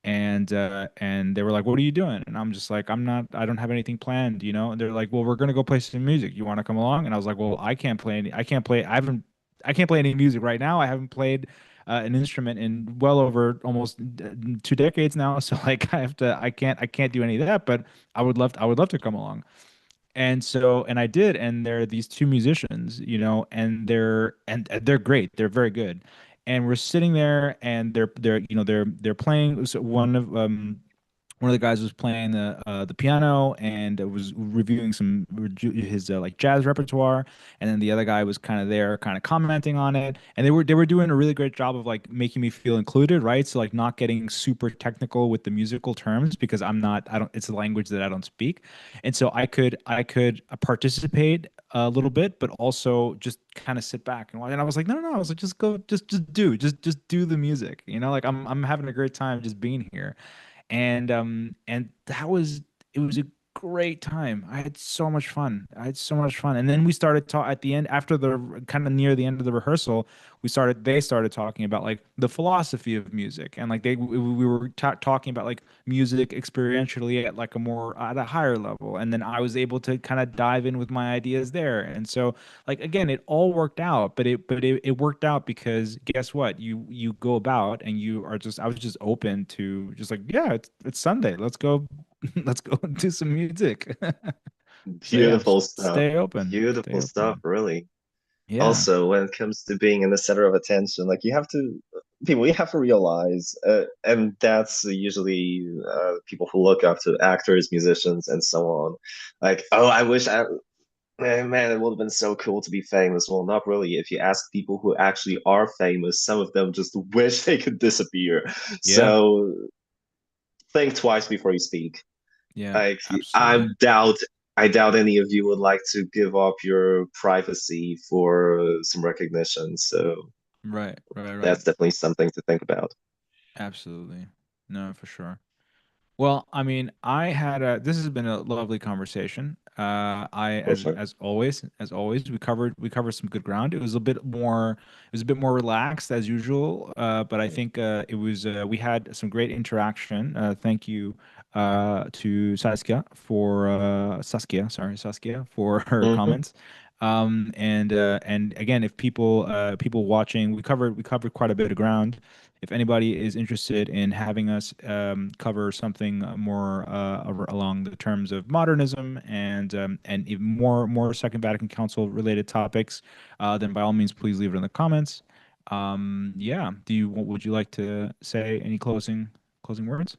and they were like, "What are you doing?" And I'm just like, I don't have anything planned, you know." And they're like, "Well, we're gonna go play some music. You want to come along?" And I was like, "Well, I can't play any music right now. I haven't played an instrument in well over almost 2 decades now. So like, I can't do any of that. But I would love to come along." And I did, and there are these two musicians, you know, and they're great. They're very good. And we're sitting there, and they're playing. So one of the guys was playing the piano and was reviewing his like jazz repertoire, and then the other guy was kind of there, kind of commenting on it, and they were doing a really great job of like making me feel included, right? So like not getting super technical with the musical terms because I don't, it's a language that I don't speak, and so I could participate a little bit, but also just kind of sit back and watch. And I was like, no, no, no. I was like, just go, just do the music. You know, like I'm having a great time just being here, and that was it was a great time. I had so much fun. I had so much fun. And then we started talk at the end after the kind of near the end of the rehearsal, they started talking about like the philosophy of music, and like we were talking about like music experientially at like a more at a higher level, and then I was able to kind of dive in with my ideas there. And so like again, it all worked out, it worked out because guess what? You go about and you are just I was just open to just like, yeah, it's Sunday. Let's go let's go do some music. So yeah, Beautiful stuff. stay open. Stay Beautiful stuff, open. really. Yeah. Also, when it comes to being in the center of attention, like you have to realize, and that's usually people who look up to actors, musicians, and so on. Like, oh, man, it would have been so cool to be famous. Well, not really. If you ask people who actually are famous, some of them just wish they could disappear. Yeah. So think twice before you speak. Yeah, Like absolutely. I doubt I doubt any of you would like to give up your privacy for some recognition. So Right, right, right. that's definitely something to think about. Absolutely. No, for sure. Well, I mean, this has been a lovely conversation. I For sure. as always, we covered some good ground. It was a bit more relaxed as usual, but I think we had some great interaction. Thank you to Saskia for her Hmm. comments. And again, if people watching, we covered quite a bit of ground. If anybody is interested in having us cover something more along the terms of modernism and even more Second Vatican Council related topics, then by all means, please leave it in the comments. Yeah. Would you like to say any closing words?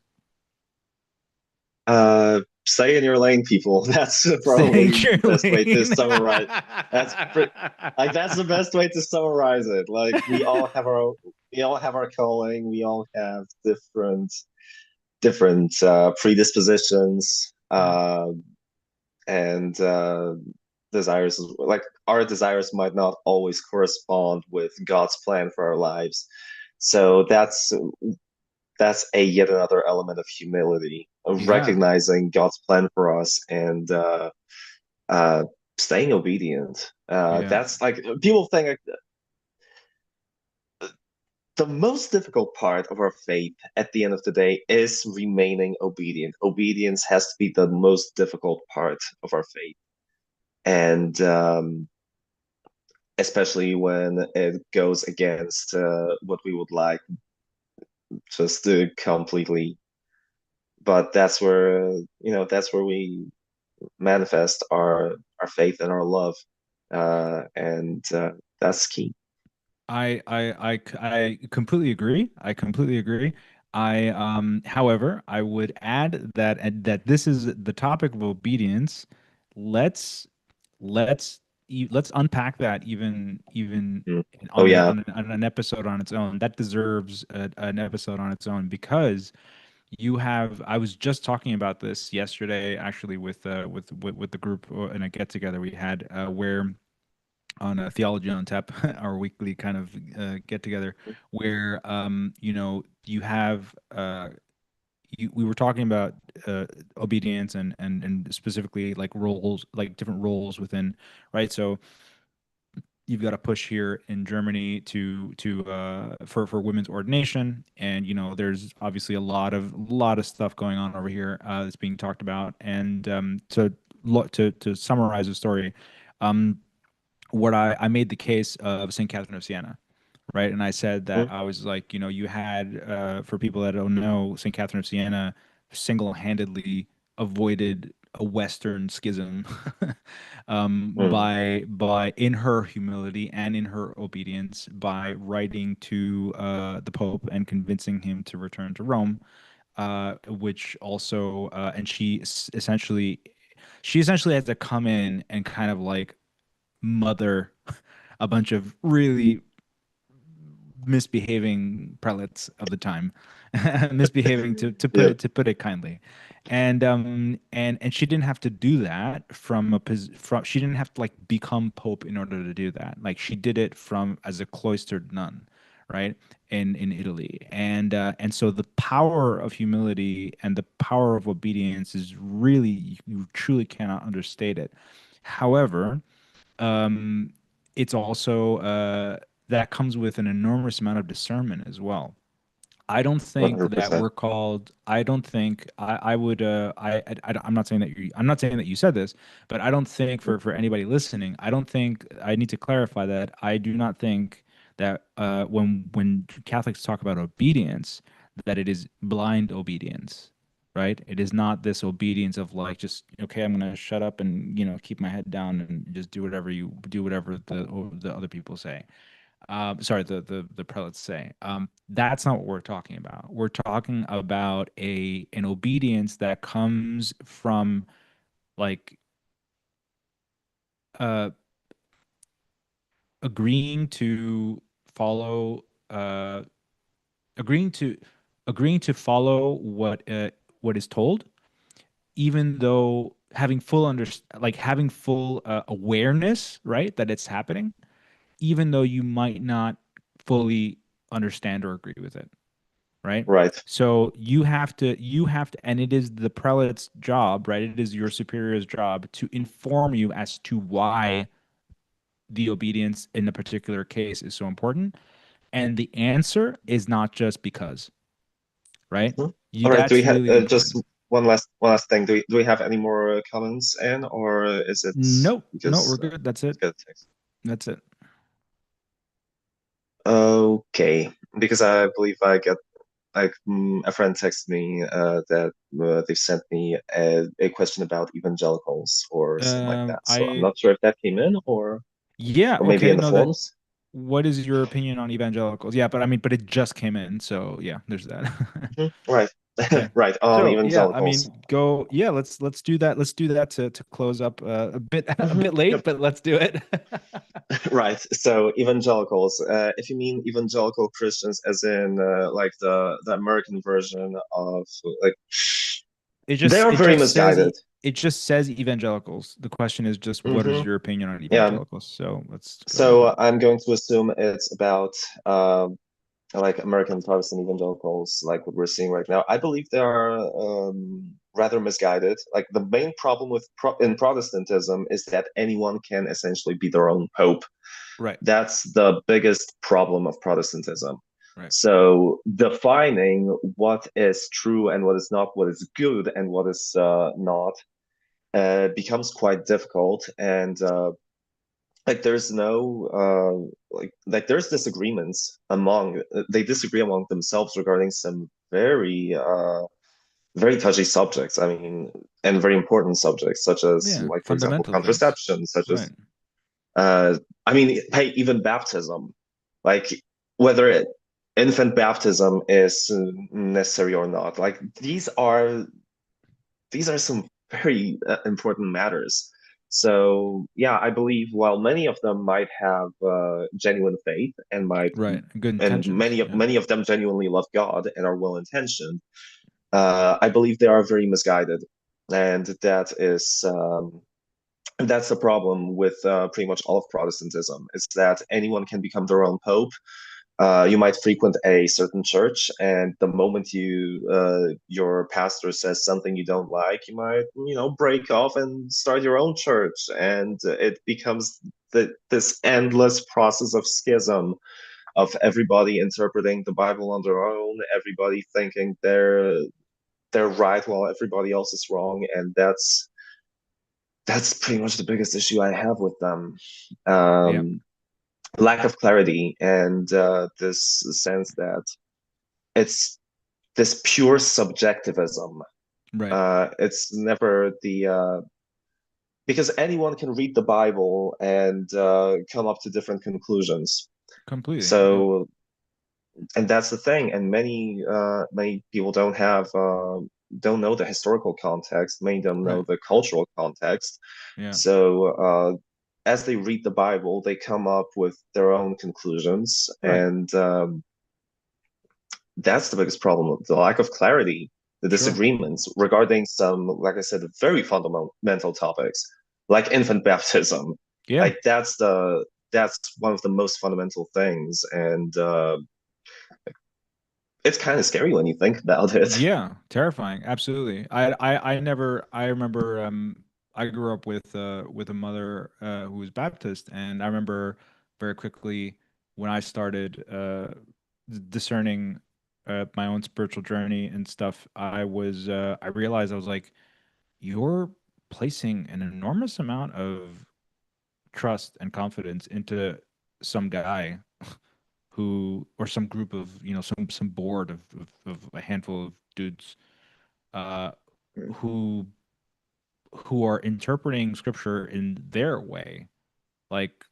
Stay in your lane, people. That's Staying probably the your best way to lane. summarize. That's pretty, like that's the best way to summarize it. Like we all have our calling. We all have different predispositions Yeah. and desires. Like our desires might not always correspond with God's plan for our lives. So that's a yet another element of humility, of Yeah. recognizing God's plan for us and uh, staying obedient. Yeah. That's like people think like, the most difficult part of our faith at the end of the day is remaining obedient. Obedience has to be the most difficult part of our faith. And especially when it goes against what we would like just to completely. But that's where we manifest our faith and our love, and that's key. I completely agree. I completely agree. However, I would add that this is the topic of obedience. Let's let's unpack that even Mm. Oh on yeah. an episode on its own. That deserves an episode on its own because I was just talking about this yesterday actually with the group in a get together we had where on a Theology on Tap, our weekly kind of get together, where you have we were talking about obedience and specifically like roles, like different roles within, right? So you've got a push here in Germany for women's ordination, and there's obviously a lot of stuff going on over here that's being talked about, and to summarize the story. Um, what I made the case of St. Catherine of Siena, right? And I said that Mm, I was like, you had for people that don't know, St. Catherine of Siena single-handedly avoided a Western schism mm, by in her humility and in her obedience by writing to the Pope and convincing him to return to Rome, which also and she essentially had to come in and kind of like mother a bunch of really misbehaving prelates of the time, misbehaving yep. to put it kindly, and she didn't have to do that from she didn't have to like become pope in order to do that. Like she did it from as a cloistered nun, right, in Italy, and so the power of humility and the power of obedience is really you truly cannot understate it. However, um, it's also that comes with an enormous amount of discernment as well. I don't think that 100%. we're called. I don't think I would. I'm not saying that you. I'm not saying that you said this, but I don't think for anybody listening. I don't think I need to clarify that. I do not think that when Catholics talk about obedience, that it is blind obedience, right? It is not this obedience of like just okay, I'm gonna shut up and keep my head down and just do whatever the other people say. Sorry, the prelates say. That's not what we're talking about. We're talking about a an obedience that comes from like uh, agreeing to follow, agreeing to agreeing to follow what what is told, even though having full having full awareness, right, that it's happening, even though you might not fully understand or agree with it, right? Right. So you have to, and it is the prelate's job, right? It is your superior's job to inform you as to why the obedience in a particular case is so important. And the answer is not just because, right? Mhm. You All right. Do we that's have really just important. one last thing? Do we have any more comments in, or is it Nope, no, we're because good. That's it. it's good text? That's it. Okay, because I believe I get like a friend texted me that they sent me a question about evangelicals or something like that. So I'm I not sure if that came in Yeah, or maybe okay. in the No, that forums. what is your opinion on evangelicals? Yeah, but I mean, but it just came in, so yeah, there's that. Mhm. Right, Okay. right on So yeah, I evangelicals. mean, go. Yeah, let's do that. Let's do that to close up a bit a Hmm. bit late, Yep. but let's do it. Right. So evangelicals, if you mean evangelical Christians, as in like the American version of like, they are It very just says misguided. it just says evangelicals. The question is just what is Hmm. your opinion on Yeah. evangelicals? So let's go ahead and do So it. I'm going to assume it's about like American Protestant evangelicals, like what we're seeing right now. I believe they are rather misguided. Like the main problem with in Protestantism is that anyone can essentially be their own pope. Right. That's the biggest problem of Protestantism. Right. So defining what is true and what is not, what is good and what is not, becomes quite difficult. And like there's no like there's disagreements among they disagree among themselves regarding some very touchy subjects. I mean, and very important subjects such as Yeah, like for example fundamental things. contraception, such Right. as I mean, hey, even baptism, like whether infant baptism is necessary or not. Like these are some very important matters. So yeah, I believe while many of them might have genuine faith Right. Good and intentions. Yeah. many of them genuinely love God and are well intentioned, I believe they are very misguided, and that's the problem with pretty much all of Protestantism. Is that anyone can become their own pope. You might frequent a certain church, and the moment your pastor says something you don't like, you might break off and start your own church, and it becomes this endless process of schism of everybody interpreting the Bible on their own, everybody thinking they're right while everybody else is wrong, and that's pretty much the biggest issue I have with them. Yeah. Um, Lack of clarity and this sense that it's this pure subjectivism. Right. It's never the because anyone can read the Bible and come up to different conclusions. Completely. Yeah. So, and that's the thing. And many people don't know the historical context. Many don't Right. know the cultural context. Yeah. So, as they read the Bible, they come up with their own conclusions, Right. and that's the biggest problem, the lack of clarity, the Sure. disagreements regarding some, like I said, very fundamental topics, like infant baptism. Yeah. Like that's one of the most fundamental things, and it's kind of scary when you think about it. Yeah, terrifying. Absolutely. I remember I grew up with a mother who was Baptist, and I remember very quickly when I started discerning my own spiritual journey and stuff, I realized I was like, you're placing an enormous amount of trust and confidence into some guy who or some group of some board of a handful of dudes uh who are interpreting scripture in their way, like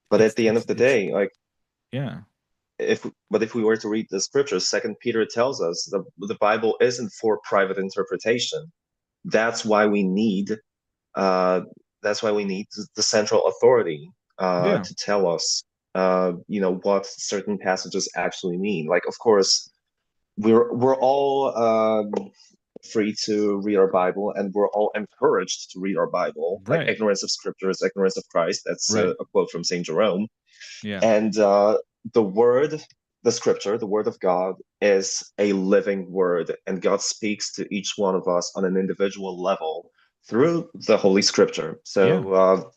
But at the end of the it's day, like yeah. if we were to read the scriptures, Second Peter tells us the Bible isn't for private interpretation. That's why we need Uh, that's why we need the central authority Yeah. to tell us, what certain passages actually mean. Like, of course, we're all free to read our Bible, and we're all encouraged to read our Bible. Like Right. ignorance of Scripture is ignorance of Christ. That's Right. a quote from Saint Jerome. Yeah. And the Word, the Scripture, the Word of God, is a living Word, and God speaks to each one of us on an individual level through the Holy Scripture. Yeah. So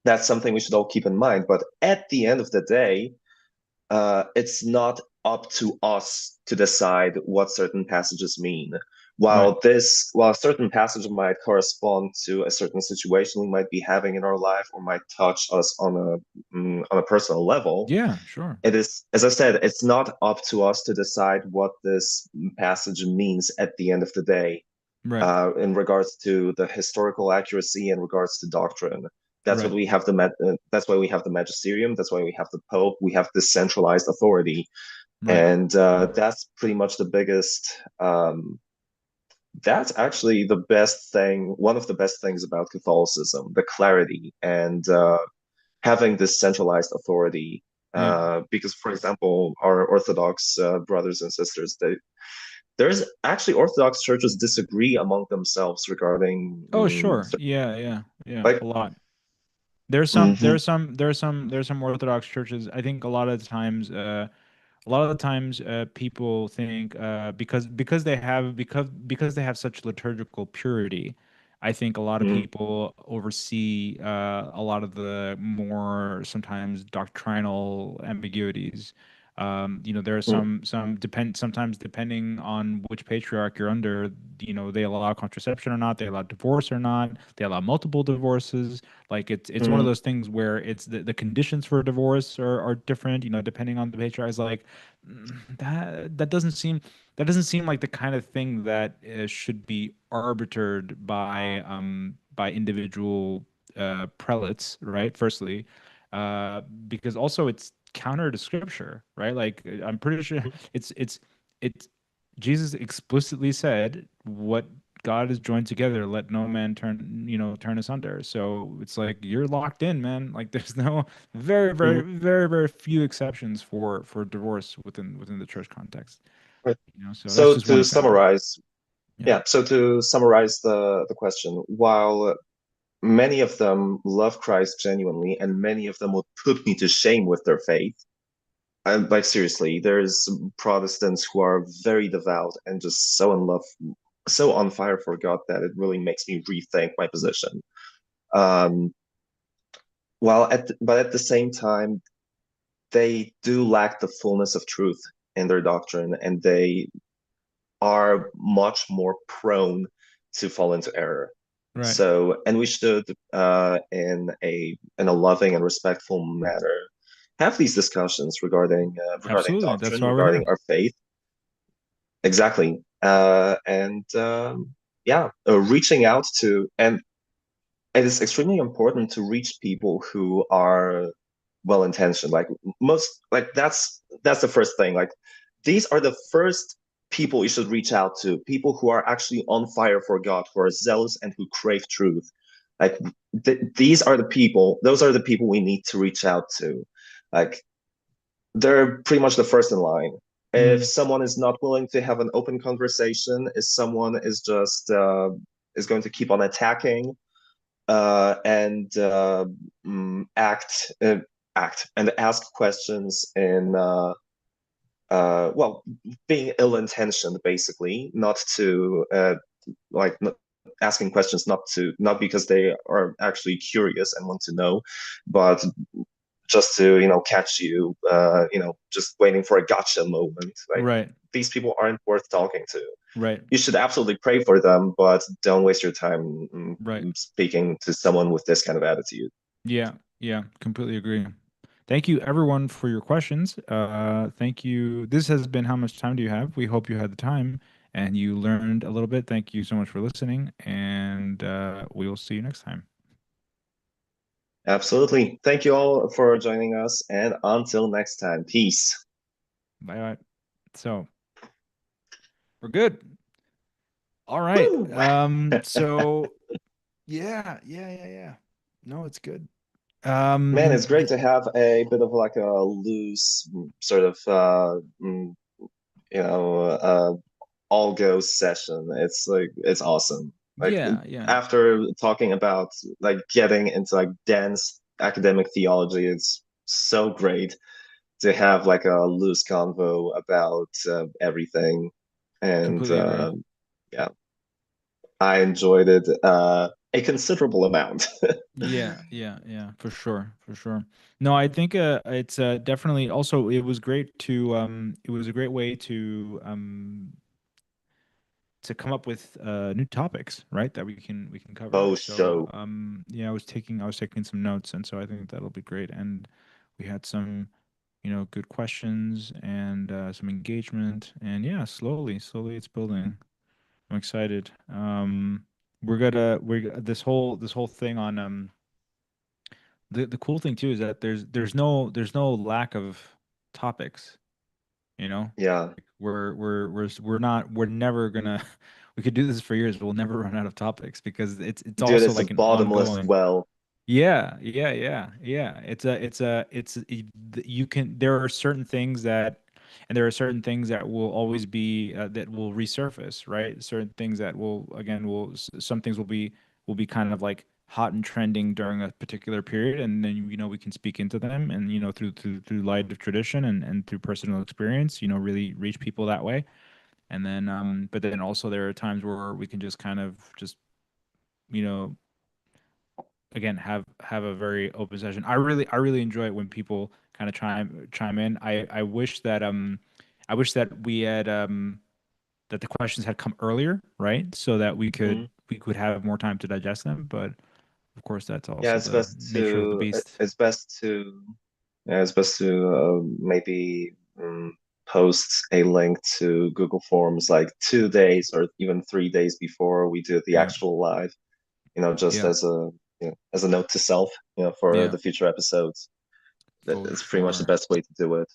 that's something we should all keep in mind. But at the end of the day, it's not up to us to decide what certain passages mean. Right. While a certain passage might correspond to a certain situation we might be having in our life, or might touch us on a personal level, Yeah, sure. it is, as I said, it's not up to us to decide what this passage means at the end of the day, Right. in regards to the historical accuracy, in regards to doctrine. Right. That's why we have the magisterium. That's why we have the pope. We have this centralized authority, Right. and that's pretty much the biggest. That's actually the best thing. One of the best things about Catholicism, the clarity and having this centralized authority. Yeah. Because, for example, our Orthodox brothers and sisters, there's actually Orthodox churches disagree among themselves regarding Oh, sure. Yeah, yeah. Yeah, like a lot. There's some mhm, there's some there's some there's some Orthodox churches. I think a lot of the times people think because they have such liturgical purity. I think a lot of mhm, people oversee a lot of the more sometimes doctrinal ambiguities. There are mhm, sometimes depending on which patriarch you're under, they allow contraception or not, they allow divorce or not, they allow multiple divorces. Like it's one of mhm, those things where it's the conditions for divorce are different, depending on the patriarch. Like that doesn't seem like the kind of thing that should be arbitered by individual prelates, right? Firstly, because also it's counter to scripture, right? Like I'm pretty sure it's Jesus explicitly said, "What God has joined together, let no man turn asunder." So it's like you're locked in, man. Like there's no very, very, mhm. very, very few exceptions for divorce within the church context. Right. So that's So just one to example. summarize, Yeah. yeah, so to summarize the question, while many of them love Christ genuinely, and many of them would put me to shame with their faith. And like seriously, there's Protestants who are very devout and just so in love, so on fire for God that it really makes me rethink my position. Um, but at the same time, they do lack the fullness of truth in their doctrine, and they are much more prone to fall into error. Right. So, and we should, in a loving and respectful manner, have these discussions regarding Absolutely. That's doctrine, why we're regarding here. our faith. Exactly. And yeah, reaching out to, and it is extremely important to reach people who are well intentioned. Like that's the first thing. Like these are the first people you should reach out to, people who are actually on fire for God, who are zealous and who crave truth. Like those are the people we need to reach out to. Like they're pretty much the first in line. If Mm, someone is not willing to have an open conversation, if someone is going to keep on attacking, and act and ask questions in well, being ill-intentioned, basically, not to like not, asking questions not because they are actually curious and want to know, but just to catch you, just waiting for a gotcha moment. Like right. these people aren't worth talking to. Right. You should absolutely pray for them, but don't waste your time Right. speaking to someone with this kind of attitude. Yeah. Yeah. Completely agree. Thank you everyone for your questions. Thank you. This has been How Much Time Do You Have? We hope you had the time and you learned a little bit. Thank you so much for listening, and we will see you next time. Absolutely. Thank you all for joining us, and until next time, peace. Bye bye. So we're good. All right. Woo! So yeah, yeah, yeah, yeah. No, it's good. Man, it's great Yeah, to have a bit of like a loose sort of, you know, all go session. It's like it's awesome. Like Yeah, yeah. after talking about like getting into like dense academic theology, it's so great to have like a loose convo about everything. And Completely agree. yeah, I enjoyed it a considerable amount. Yeah, yeah, yeah, for sure, for sure. No, I think it's definitely also it was great to it was a great way to come up with new topics, right? That we can cover. Oh, So so yeah, I was taking some notes, and so I think that'll be great. And we had some, good questions and some engagement, and yeah, slowly it's building. I'm excited. This whole thing on the cool thing too is that there's no lack of topics, you know? yeah, We're never gonna we could do this for years, but we'll never run out of topics because it's dude, also it's a like an bottomless ongoing. well. Yeah, yeah, yeah, yeah. You can there are certain things that and there are certain things that will always be that will resurface, right? Certain things that will again will some things will be kind of like hot and trending during a particular period, and then we can speak into them and through light of tradition and through personal experience, really reach people that way. And then but then also there are times where we can just kind of just you know again have a very open session. I really enjoy it when people kind of chime in. I wish that we had that the questions had come earlier, right? So that Mhm. we could have more time to digest them. But of course, that's Yeah, also the nature of the beast. it's best to maybe post a link to Google Forms like 2 days or even 3 days before we do the Yeah, actual live, just yeah, as a as a note to self, for yeah, the future episodes. for It's pretty much the sure, best way to do it.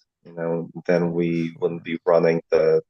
Then for we wouldn't sure. be running the